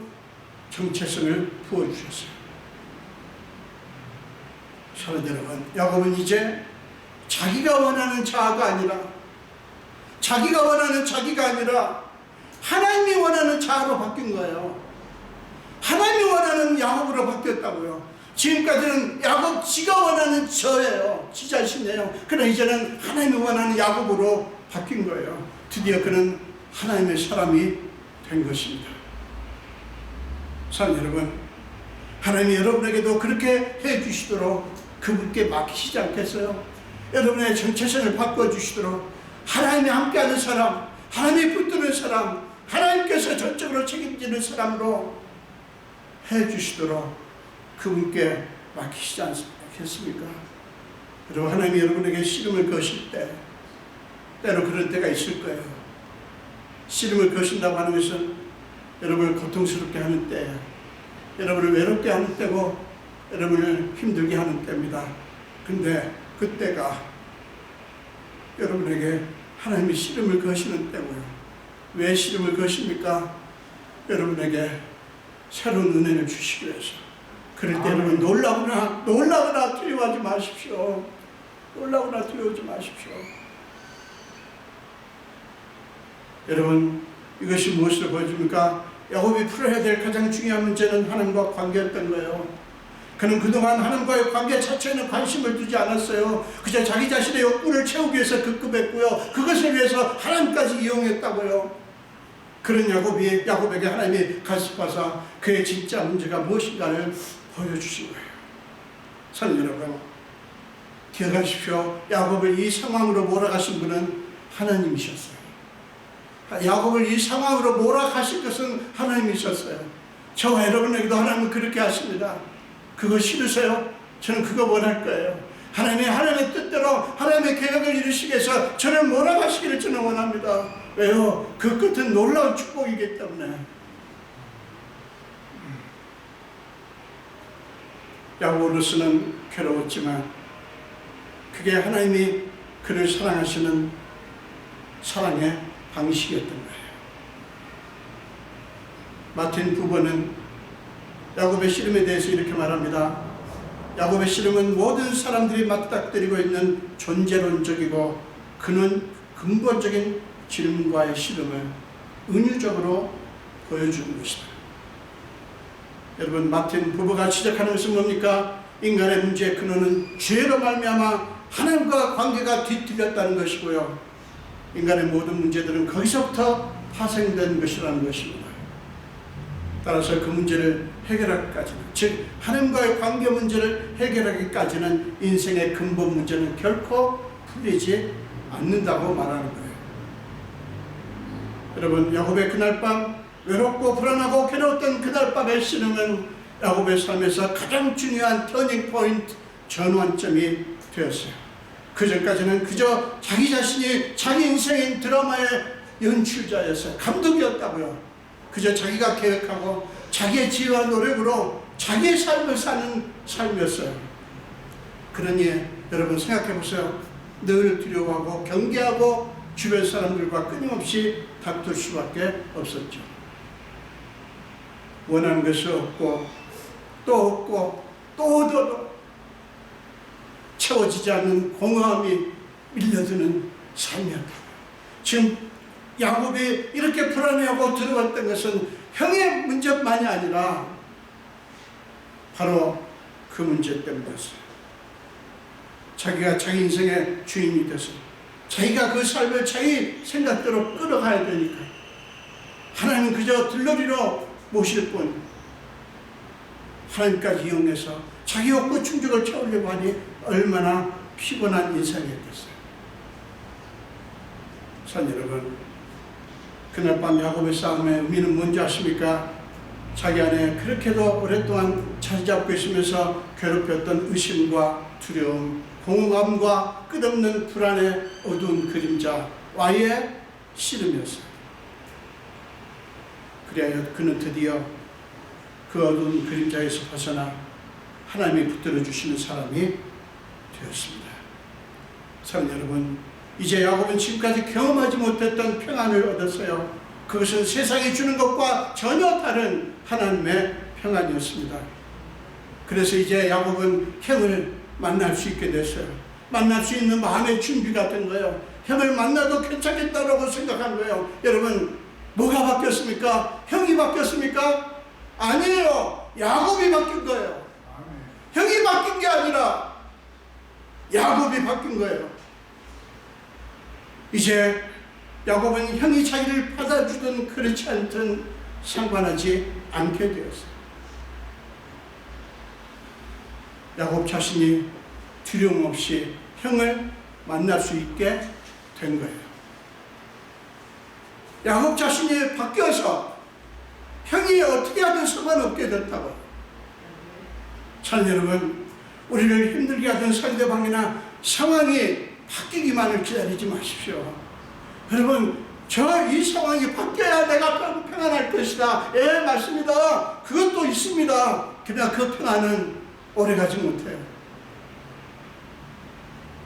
정체성을 부어주셨어요. 사랑하는 여러분, 야곱은 이제 자기가 원하는 자아가 아니라, 자기가 원하는 자기가 아니라 하나님이 원하는 자아로 바뀐 거예요. 하나님이 원하는 야곱으로 바뀌었다고요. 지금까지는 야곱 지가 원하는 저예요. 지 자신이에요. 그러나 이제는 하나님이 원하는 야곱으로 바뀐 거예요. 드디어 그는 하나님의 사람이 된 것입니다. 사랑하는 여러분, 하나님이 여러분에게도 그렇게 해주시도록 그분께 맡기시지 않겠어요? 여러분의 정체성을 바꿔주시도록 하나님이 함께하는 사람, 하나님이 붙드는 사람, 하나님께서 전적으로 책임지는 사람으로 해주시도록 그분께 맡기시지 않겠습니까? 여러분, 하나님이 여러분에게 씨름을 거실 때 때로 그런 때가 있을 거예요. 씨름을 거신다고 하는 것은 여러분을 고통스럽게 하는 때예요. 여러분을 외롭게 하는 때고 여러분을 힘들게 하는 때입니다. 근데 그때가 여러분에게 하나님이 씨름을 거시는 때고요. 왜 씨름을 거십니까? 여러분에게 새로운 은혜를 주시기 위해서. 그럴 때 여러분 놀라거나 두려워하지 마십시오. 놀라거나 두려워하지 마십시오. 여러분, 이것이 무엇을 보여줍니까? 야곱이 풀어야 될 가장 중요한 문제는 하나님과 관계였던 거예요. 그는 그동안 하나님과의 관계 자체에는 관심을 두지 않았어요. 그저 자기 자신의 욕구를 채우기 위해서 급급했고요. 그것을 위해서 하나님까지 이용했다고요. 그런 야곱에게 하나님이 가시파사 그의 진짜 문제가 무엇인가를 보여주신 거예요. 사랑하는 여러분, 기억하십시오. 야곱을 이 상황으로 몰아가신 분은 하나님이셨어요. 야곱을 이 상황으로 몰아가신 것은 하나님이셨어요. 저와 여러분에게도 하나님은 그렇게 하십니다. 그거 싫으세요? 저는 그거 원할 거예요. 하나님의 뜻대로 하나님의 계획을 이루시기 위해서 저를 몰아가시기를 저는 원합니다. 왜요? 그 끝은 놀라운 축복이기 때문에. 야곱으로서는 괴로웠지만 그게 하나님이 그를 사랑하시는 사랑의 방식이었던 거예요. 마틴 부버는 야곱의 씨름에 대해서 이렇게 말합니다. 야곱의 씨름은 모든 사람들이 맞닥뜨리고 있는 존재론적이고 그는 근본적인 질문과의 씨름을 은유적으로 보여주는 것이다. 여러분, 마틴 부버가 지적하는 것은 뭡니까? 인간의 문제의 근원은 죄로 말미암아 하나님과 관계가 뒤틀렸다는 것이고요. 인간의 모든 문제들은 거기서부터 파생된 것이라는 것입니다. 따라서 그 문제를 해결하기까지는, 즉 하나님과의 관계 문제를 해결하기까지는 인생의 근본 문제는 결코 풀리지 않는다고 말하는 거예요. 여러분, 야곱의 그날 밤 외롭고 불안하고 괴로웠던 그날 밤의 씨름은 야곱의 삶에서 가장 중요한 터닝 포인트, 전환점이 되었어요. 그 전까지는 그저 자기 자신이 자기 인생인 드라마의 연출자였어요. 감독이었다고요. 그저 자기가 계획하고 자기의 지혜와 노력으로 자기의 삶을 사는 삶이었어요. 그러니 여러분 생각해 보세요. 늘 두려워하고 경계하고 주변 사람들과 끊임없이 다툴 수밖에 없었죠. 원하는 것이 없고 또 없고 또 얻어도 채워지지 않는 공허함이 밀려드는 삶이었다. 지금 야곱이 이렇게 불안해하고 두려웠던 것은 형의 문제만이 아니라 바로 그 문제 때문이었어요. 자기가 자기 인생의 주인이 돼서 자기가 그 삶을 자기 생각대로 끌어가야 되니까 하나님은 그저 들러리로 모실 뿐 하나님까지 이용해서 자기 욕구 충족을 채우려고 하니 얼마나 피곤한 인생이었겠어요. 선 여러분, 그날 밤 야곱의 싸움의 의미는 뭔지 아십니까? 자기 안에 그렇게도 오랫동안 자리 잡고 있으면서 괴롭혔던 의심과 두려움, 공허함과 끝없는 불안의 어두운 그림자와의 씨름이었어요. 그래야 그는 드디어 그 어두운 그림자에서 벗어나 하나님이 붙들어 주시는 사람이 되었습니다. 사랑하는 여러분, 이제 야곱은 지금까지 경험하지 못했던 평안을 얻었어요. 그것은 세상이 주는 것과 전혀 다른 하나님의 평안이었습니다. 그래서 이제 야곱은 형을 만날 수 있게 됐어요. 만날 수 있는 마음의 준비가 된 거예요. 형을 만나도 괜찮겠다라고 생각한 거예요. 여러분, 뭐가 바뀌었습니까? 형이 바뀌었습니까? 아니에요. 야곱이 바뀐 거예요. 형이 바뀐 게 아니라 야곱이 바뀐 거예요. 이제 야곱은 형이 자기를 받아주든 그렇지 않든 상관하지 않게 되었어요. 야곱 자신이 두려움 없이 형을 만날 수 있게 된 거예요. 야곱 자신이 바뀌어서 형이 어떻게 하든 상관없게 됐다고요. 참 여러분, 우리를 힘들게 하던 상대방이나 상황이 바뀌기만을 기다리지 마십시오. 여러분, 이 상황이 바뀌어야 내가 평안할 것이다. 예, 맞습니다. 그것도 있습니다. 그러나 그 평안은 오래가지 못해요.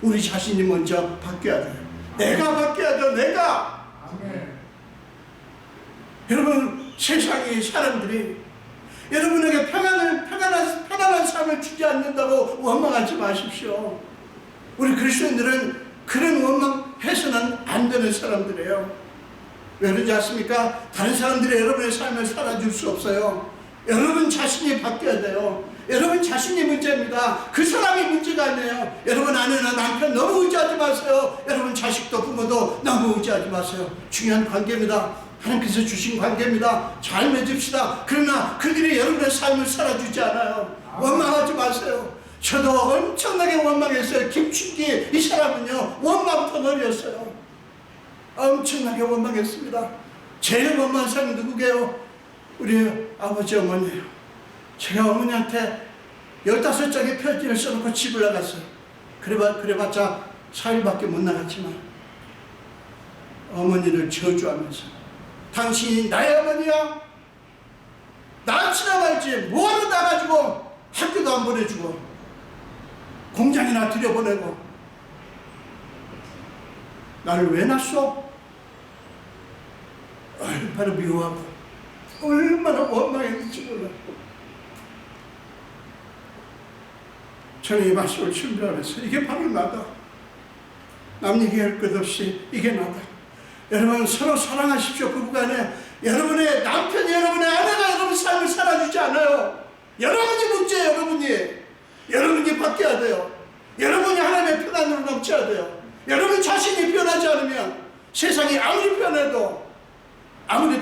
우리 자신이 먼저 바뀌어야 돼요. 내가 바뀌어야 돼요. 내가. 아멘. 여러분, 세상의 사람들이 여러분에게 편안한 삶을 주지 않는다고 원망하지 마십시오. 우리 그리스도인들은 그런 원망해서는 안 되는 사람들이에요. 왜 그런지 아십니까? 다른 사람들이 여러분의 삶을 살아줄 수 없어요. 여러분 자신이 바뀌어야 돼요. 여러분 자신이 문제입니다. 그 사람이 문제가 아니에요. 여러분 아내나 남편 너무 의지하지 마세요. 여러분 자식도 부모도 너무 의지하지 마세요. 중요한 관계입니다. 하나님께서 주신 관계입니다. 잘 맺읍시다. 그러나 그들이 여러분의 삶을 살아주지 않아요. 원망하지 마세요. 저도 엄청나게 원망했어요. 김춘기 이 사람은요, 원망 덩어리였어요. 엄청나게 원망했습니다. 제일 원망한 사람이 누구게요? 우리 아버지 어머니예요. 제가 어머니한테 15장의 편지를 써놓고 집을 나갔어요. 그래봤자 4일밖에 못 나갔지만 어머니를 저주하면서 당신이 나의 어머니야? 낳지나 말지 뭐하러 나가지고 학교도 안 보내주고 공장이나 들여보내고 나를 왜 낳았어? 얼마나 미워하고 얼마나 원망했는지 몰라. 저는 이 말씀을 준비하면서 이게 바로 나다. 남 얘기할 것 없이 이게 나다. 여러분 서로 사랑하십시오. 부부간에 여러분의 남편이 여러분의 아내가 여러분 삶을 살아주지 않아요. 여러분이 문제예요. 여러분이 바뀌어야 돼요. 여러분이 하나님의 평안으로 넘쳐야 돼요. 여러분 자신이 변하지 않으면 세상이 아무리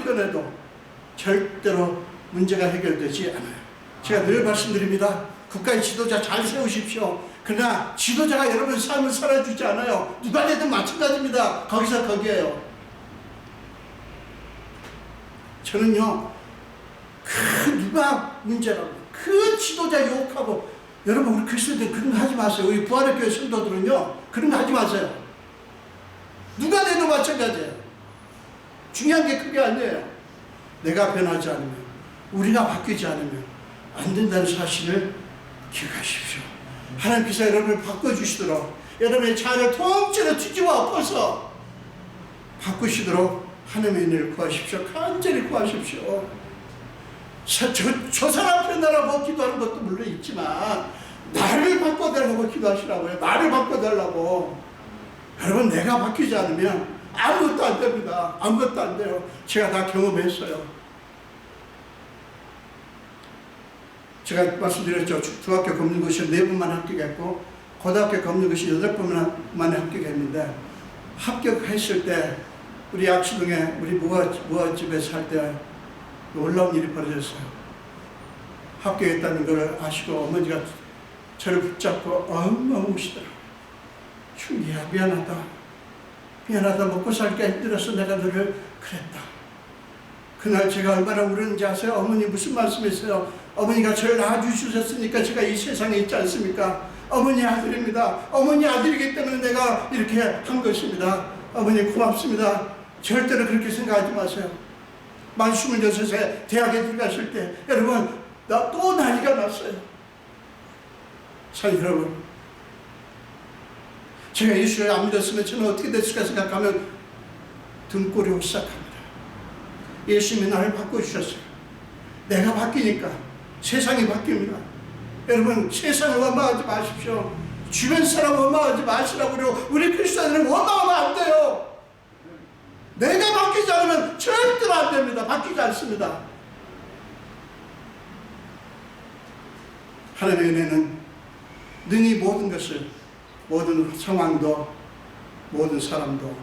변해도 절대로 문제가 해결되지 않아요. 제가 늘 말씀드립니다. 국가의 지도자 잘 세우십시오. 그러나 지도자가 여러분 삶을 살아주지 않아요. 누가 되든 마찬가지입니다. 거기서 거기에요. 저는요, 누가 문제라고 그 지도자 욕하고, 여러분 우리 그리스도인들 그런 거 하지 마세요. 우리 부활의 교회 성도들은요 그런 거 하지 마세요. 누가 돼도 마찬가지예요. 중요한 게 그게 아니에요. 내가 변하지 않으면, 우리가 바뀌지 않으면 안 된다는 사실을 기억하십시오. 하나님께서 여러분을 바꿔주시도록, 여러분의 자아를 통째로 뒤집어 엎어서 바꾸시도록 하나님의 은혜를 구하십시오. 간절히 구하십시오. 저 사람 편하라고 기도하는 것도 물론 있지만 나를 바꿔달라고 기도하시라고요. 나를 바꿔달라고. 여러분, 내가 바뀌지 않으면 아무것도 안 됩니다. 아무것도 안 돼요. 제가 다 경험했어요. 제가 말씀드렸죠. 중학교 검문고시 4번만 합격했고 고등학교 검문고시 8번만 합격했는데, 합격했을 때 우리 약수동에 우리 무화집에 살 때 놀라운 일이 벌어졌어요. 합격했다는 걸 아시고 어머니가 저를 붙잡고 엉엉 우시더라고요. 충기야, 미안하다. 먹고 살기 힘들어서 내가 너를 그랬다. 그날 제가 얼마나 울었는지 아세요? 어머니 무슨 말씀이세요? 어머니가 저를 낳아주셨으니까 제가 이 세상에 있지 않습니까? 어머니 아들입니다. 어머니 아들이기 때문에 내가 이렇게 한 것입니다. 어머니 고맙습니다. 절대로 그렇게 생각하지 마세요. 만 26세 대학에 들어가실 때 여러분, 나 또 난리가 났어요. 사실 여러분, 제가 예수를 안 믿었으면 저는 어떻게 됐을까 생각하면 등골이 오기 시작합니다. 예수님이 나를 바꿔주셨어요. 내가 바뀌니까 세상이 바뀝니다. 여러분, 세상을 원망하지 마십시오. 주변 사람 원망하지 마시라고요. 우리 크리스천들은 원망하면 안 돼요. 내가 바뀌지 않으면 절대로 안 됩니다. 바뀌지 않습니다. 하나님의 은혜는 능히 모든 것을, 모든 상황도, 모든 사람도,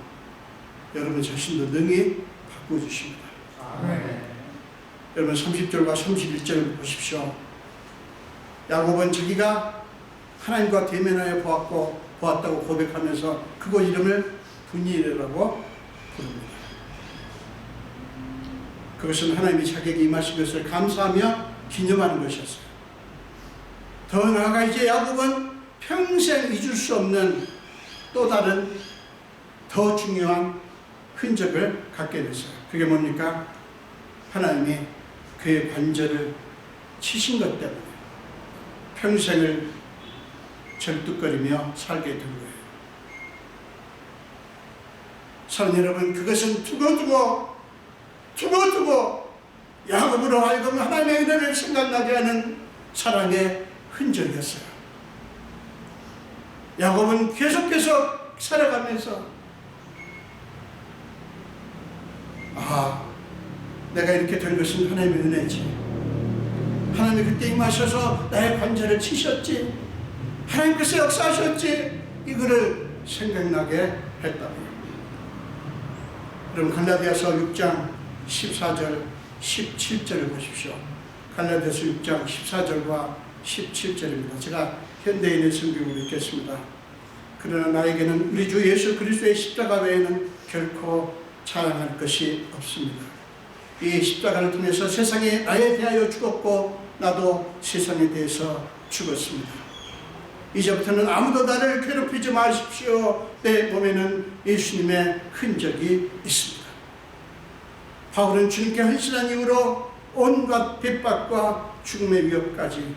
여러분 자신도 능히 바꿔주십니다. 여러분 30절과 31절을 보십시오. 야곱은 자기가 하나님과 대면하여 보았다고 고백하면서 그곳 이름을 분이라고 부릅니다. 그것은 하나님이 자기에게 임하신 것을 감사하며 기념하는 것이었어요. 더 나아가 이제 야곱은 평생 잊을 수 없는 또 다른 더 중요한 흔적을 갖게 됐어요. 그게 뭡니까? 하나님이 그의 관절을 치신 것 때문에 평생을 절뚝거리며 살게 된 거예요. 사랑하는 여러분, 그것은 두고두고 야곱으로 하여금 하나님의 은혜를 생각나게 하는 사랑의 흔적이었어요. 야곱은 계속 살아가면서 내가 이렇게 된 것은 하나님의 은혜지. 하나님이 그때 임하셔서 나의 관절을 치셨지. 하나님께서 역사하셨지. 이거를 생각나게 했다고요. 여러분, 갈라디아서 6장 14절 17절을 보십시오. 갈라디아서 6장 14절과 17절입니다. 제가 현대인의 성경으로 읽겠습니다. 그러나 나에게는 우리 주 예수 그리스도의 십자가 외에는 결코 자랑할 것이 없습니다. 이 십자가를 통해서 세상에 나에 대하여 죽었고 나도 세상에 대해서 죽었습니다. 이제부터는 아무도 나를 괴롭히지 마십시오. 내 몸에는 예수님의 흔적이 있습니다. 바울은 주님께 헌신한 이후로 온갖 핍박과 죽음의 위협까지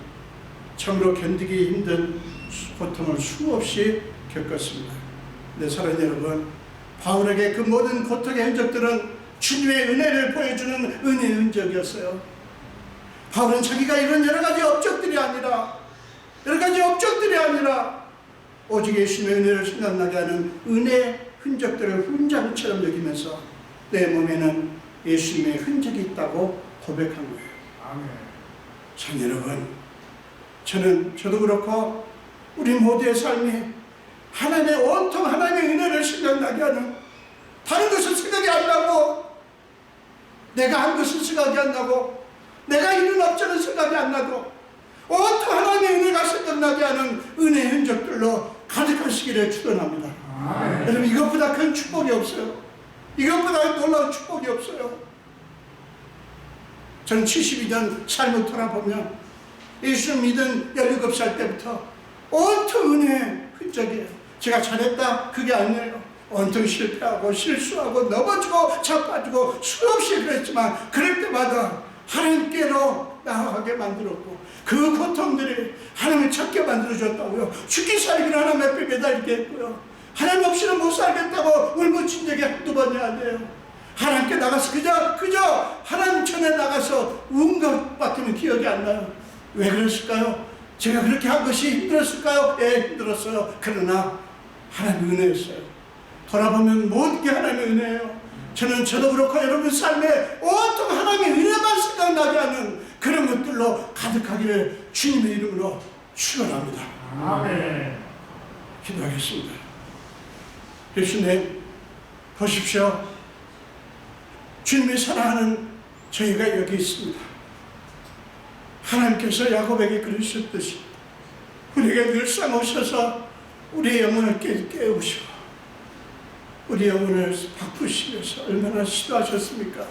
참으로 견디기 힘든 고통을 수없이 겪었습니다. 네, 사랑하는 여러분, 바울에게 그 모든 고통의 흔적들은 주님의 은혜를 보여주는 은혜의 흔적이었어요. 바울은 자기가 이런 여러 가지 업적들이 아니라 오직 예수님의 은혜를 생각나게 하는 은혜의 흔적들을 훈장처럼 여기면서 내 몸에는 예수님의 흔적이 있다고 고백한 거예요. 아멘. 참 여러분, 저도 그렇고 우리 모두의 삶이 하나님의 온통 하나님의 은혜를 생각나게 하는, 다른 것은 생각이 안 나고, 내가 한 것은 생각이 안 나고, 내가 이룬 업적은 생각이 안 나고, 온통 하나님의 은혜가 생각나게 하는 은혜의 흔적들로 가득하시기를 축원합니다. 여러분, 이것보다 큰 축복이 없어요. 이것보다 놀라운 축복이 없어요. 저는 72년 삶을 돌아보면 예수를 믿은 17살 때부터 온통 은혜의 흔적이에요. 제가 잘했다, 그게 아니에요. 온통 실패하고 실수하고 넘어지고 자빠지고 수없이 그랬지만, 그럴 때마다 하나님께로 나아가게 만들었고 그 고통들이 하나님을 찾게 만들어줬다고요. 죽기 살기를 하나님 앞에 매달리게 했고요. 하나님 없이는 못 살겠다고 울부짖은 적이 한두 번이 아니에요. 하나님께 나가서 그저 하나님 전에 나가서 운 것밖에는 기억이 안 나요. 왜 그랬을까요? 제가 그렇게 한 것이 힘들었을까요? 예, 힘들었어요. 그러나 하나님의 은혜였어요. 돌아보면 모든 게 하나님의 은혜예요. 저도 그렇고 여러분 삶에 온통 하나님의 은혜만 생각나게 하는 그런 것들로 가득하기를 주님의 이름으로 축원합니다. 아멘. 기도하겠습니다. 예수님 보십시오. 주님이 사랑하는 저희가 여기 있습니다. 하나님께서 야곱에게 그러셨듯이 우리에게 늘상 오셔서 우리의 영혼을 깨우시고 우리 영혼을 바꾸시기 위해서 얼마나 시도하셨습니까?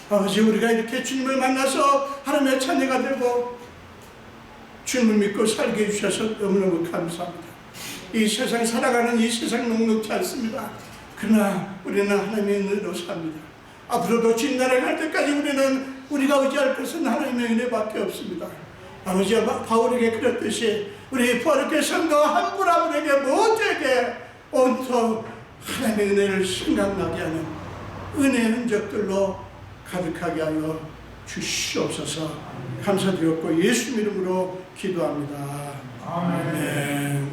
아버지, 우리가 이렇게 주님을 만나서 하나님의 자녀가 되고 주님을 믿고 살게 해주셔서 너무너무 감사합니다. 이 세상 살아가는 이 세상 녹록지 않습니다. 그러나 우리는 하나님의 은혜로 삽니다. 앞으로도 주님 나라에 갈 때까지 우리가 의지할 것은 하나님의 은혜밖에 없습니다. 아버지, 바울에게 그랬듯이 우리 부활의 성도 한 분 한 분에게 모두에게 온통 하나님의 은혜를 생각나게 하는 은혜의 흔적들로 가득하게 하여 주시옵소서. 감사드렸고 예수 이름으로 기도합니다. 아멘.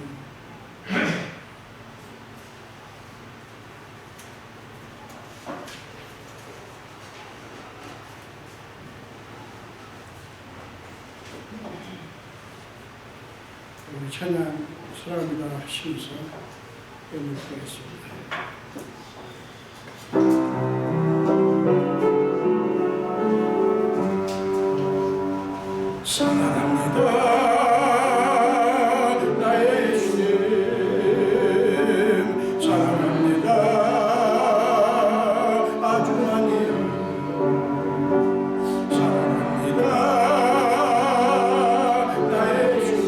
우리 찬양 사랑합니다 하시면서 연습하겠습니다. 사랑합니다 나의 주님, 사랑합니다 아주 많이 사랑합니다 나의 주님,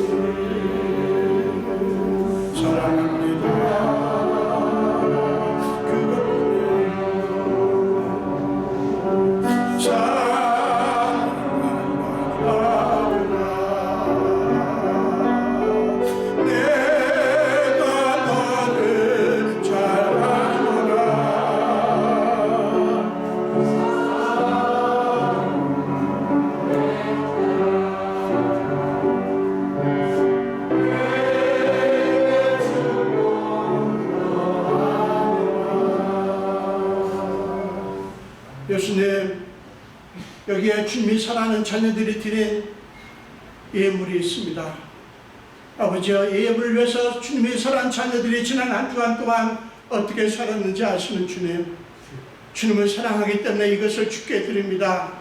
사랑합니다 그것뿐이야. 예수님, 여기에 주님이 사랑하는 자녀들이 드린 예물이 있습니다. 아버지여, 이 예물을 위해서 주님이 사랑하는 자녀들이 지난 한 주간 동안 어떻게 살았는지 아시는 주님, 주님을 사랑하기 때문에 이것을 주께 드립니다.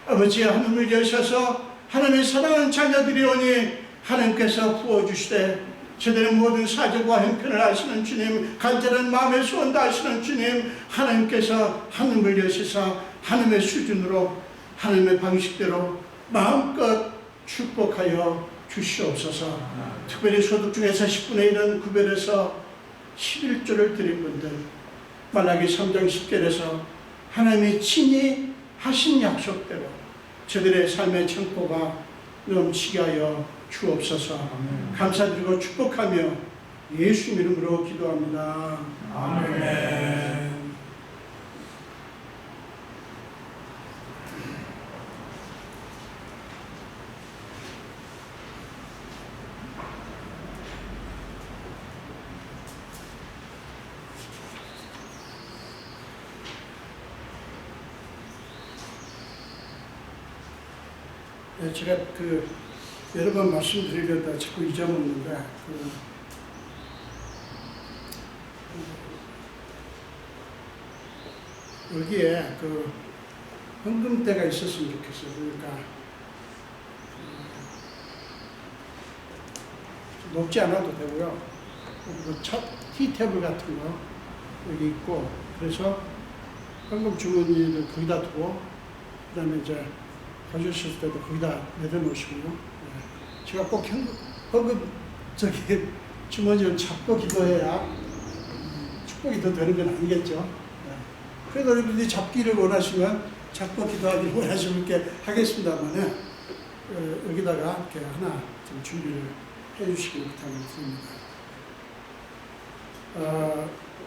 아버지, 하늘을 여셔서 하나님의 사랑하는 자녀들이 오니 하나님께서 부어주시되 저들의 모든 사정과 형편을 아시는 주님, 간절한 마음의 소원도 아시는 주님, 하나님께서 하늘을 여시사 하나님의 수준으로 하나님의 방식대로 마음껏 축복하여 주시옵소서. 특별히 소득 중에서 10분의 1은 구별해서 11조를 드린 분들, 말라기 3장 10절에서 하나님이 친히 하신 약속대로 저들의 삶의 창고가 넘치게 하여 주옵소서. 감사드리고 축복하며 예수 이름으로 기도합니다. 아멘. 네, 제가 여러 번 말씀드리려다 자꾸 잊어먹는데 여기에 헌금대가 있었으면 좋겠어요. 그러니까 높지 않아도 되고요. 티테이블 같은 거 여기 있고, 그래서 헌금 주머니를 거기다 두고 그 다음에 이제 가져오실 때도 거기다 내려놓으시고요. 네. 제가 꼭 헌금 주머니를 잡고 기도해야 축복이 더 되는 건 아니겠죠. 네. 그래도 여러분들이 잡기를 원하시면 작고 기도하기를 원하시면 이렇게 하겠습니다만 여기다가 이렇게 하나 좀 준비를 해주시길 부탁드립니다.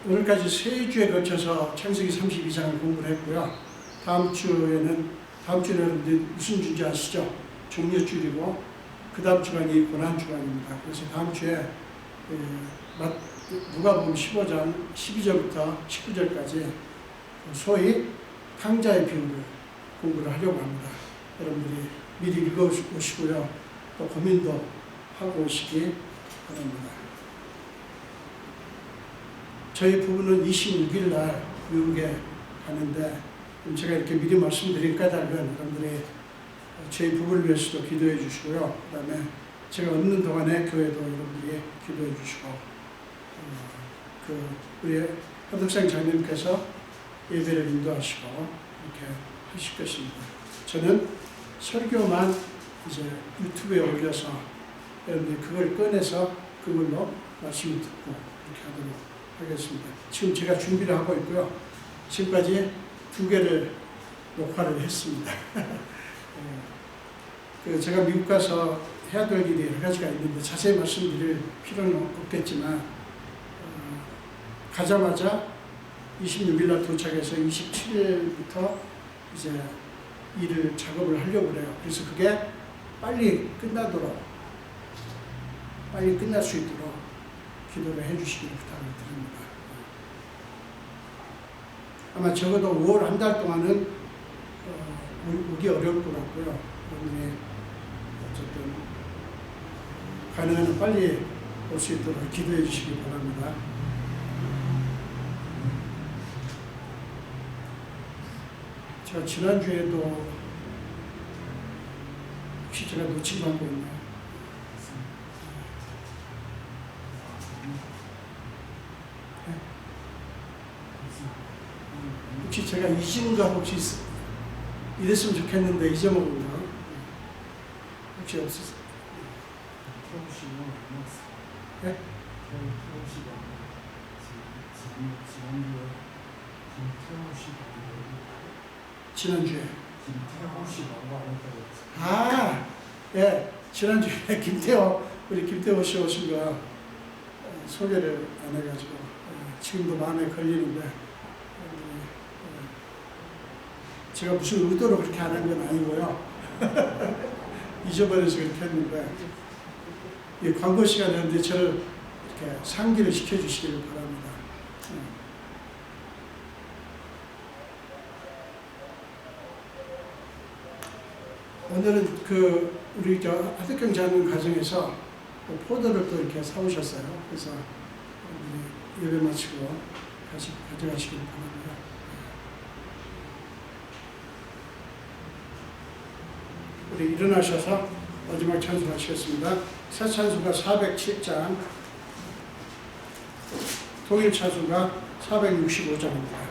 오늘까지 세 주에 걸쳐서 창세기 32장을 공부를 했고요. 다음 주에는 여러분들이 무슨 주인지 아시죠? 종려주일이고 그 다음 주간이 고난주간입니다. 그래서 다음 주에 누가복음 15장 12절부터 19절까지 소위 탕자의 비유를 공부를 하려고 합니다. 여러분들이 미리 읽어오시고요. 또 고민도 하고 오시기 바랍니다. 저희 부부는 26일 날 미국에 가는데 제가 이렇게 미리 말씀드린 까닭은 여러분들이 저희 부부를 위해서도 기도해 주시고요. 그 다음에 제가 없는 동안에 교회도 여러분들이 기도해 주시고 우리 허덕상 장님께서 예배를 인도하시고 이렇게 하실 것입니다. 저는 설교만 이제 유튜브에 올려서 여러분들이 그걸 꺼내서 그걸로 말씀을 듣고 이렇게 하도록 하겠습니다. 지금 제가 준비를 하고 있고요. 지금까지 2개를 녹화를 했습니다. 제가 미국 가서 해야 될 일이 여러 가지가 있는데 자세히 말씀드릴 필요는 없겠지만 가자마자 26일 날 도착해서 27일부터 이제 작업을 하려고 그래요. 그래서 그게 빨리 끝날 수 있도록 기도를 해주시기를 부탁을 드립니다. 아마 적어도 5월 한 달 동안은 오기 어려울 것 같고요. 여러분이 어쨌든 가능한 빨리 올 수 있도록 기도해 주시기 바랍니다. 제가 지난주에도 혹시 제가 놓친 광고 있나요? 네? 혹시 제가 잊은 거 혹시 이랬으면 좋겠는데 잊어먹은 거 혹시 없으세요? 네? 지난주에. 예. 지난주에 우리 김태호 씨 오신 거 소개를 안 해가지고, 지금도 마음에 걸리는데, 제가 무슨 의도로 그렇게 안 한 건 아니고요. 잊어버려서 그렇게 했는데, 이 광고 시간이었는데 저를 이렇게 상기를 시켜주시기를 바랍니다. 오늘은 우리 하덕경 장님 가정에서 포도를 또 이렇게 사오셨어요. 그래서 예배 마치고 가져가시길 바랍니다. 우리 일어나셔서 마지막 찬송하시겠습니다. 새 찬송가 407장, 동일 찬송가 465장입니다.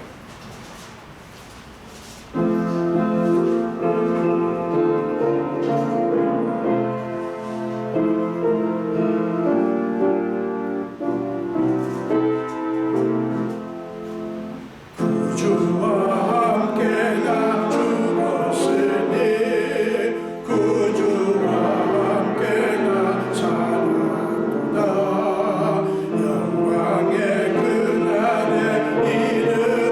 영광의 그날에 이르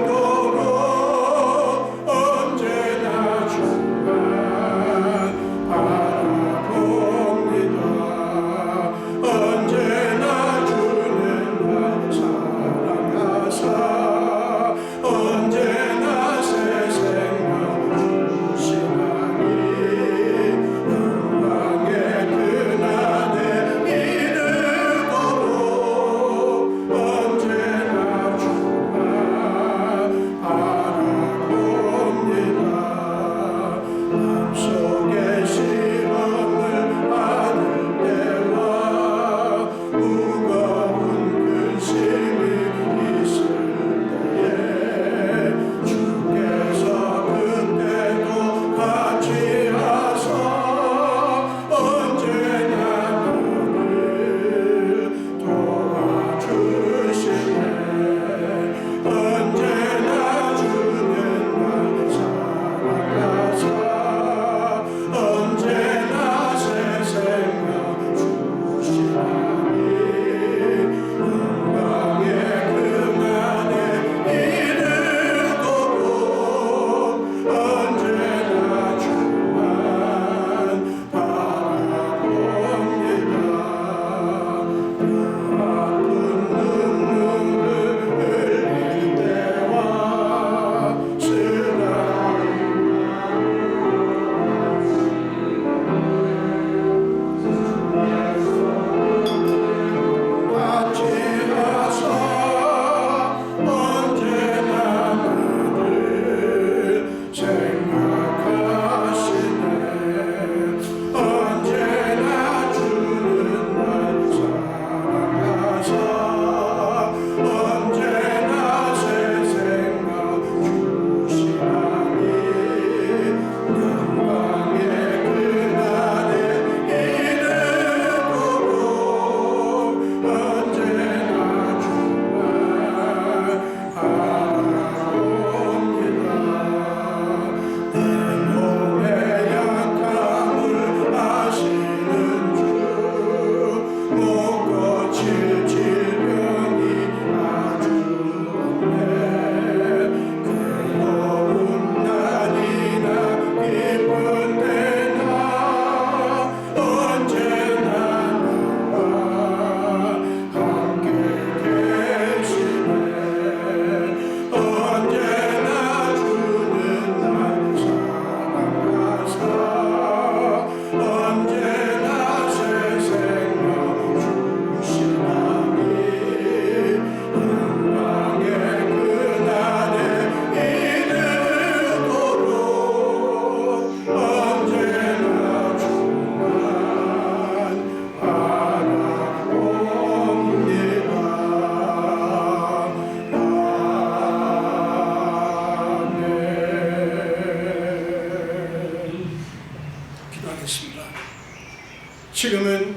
지금은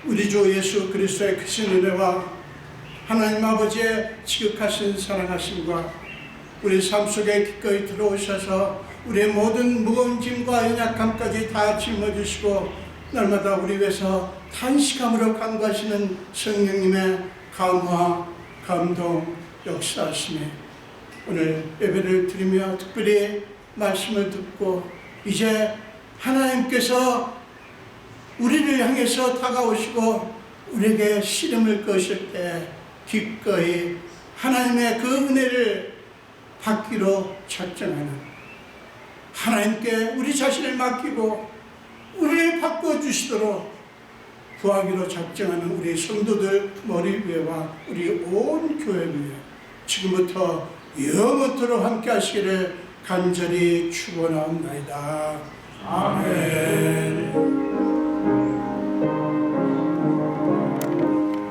우리 주 예수 그리스도의 크신 은혜와 하나님 아버지의 지극하신 사랑하심과 우리 삶 속에 기꺼이 들어오셔서 우리의 모든 무거운 짐과 연약함까지 다 짊어지시고 날마다 우리 위해서 탄식함으로 간구하시는 성령님의 감화, 감동, 역사하심에 오늘 예배를 드리며 특별히 말씀을 듣고 이제 하나님께서 우리를 향해서 다가오시고 우리에게 씨름을 거실 때 기꺼이 하나님의 그 은혜를 받기로 작정하는, 하나님께 우리 자신을 맡기고 우리를 바꿔주시도록 구하기로 작정하는 우리 성도들 머리 위에와 우리 온 교회 위에 지금부터 영원토록 함께 하시기를 간절히 축원하옵나이다. 아멘.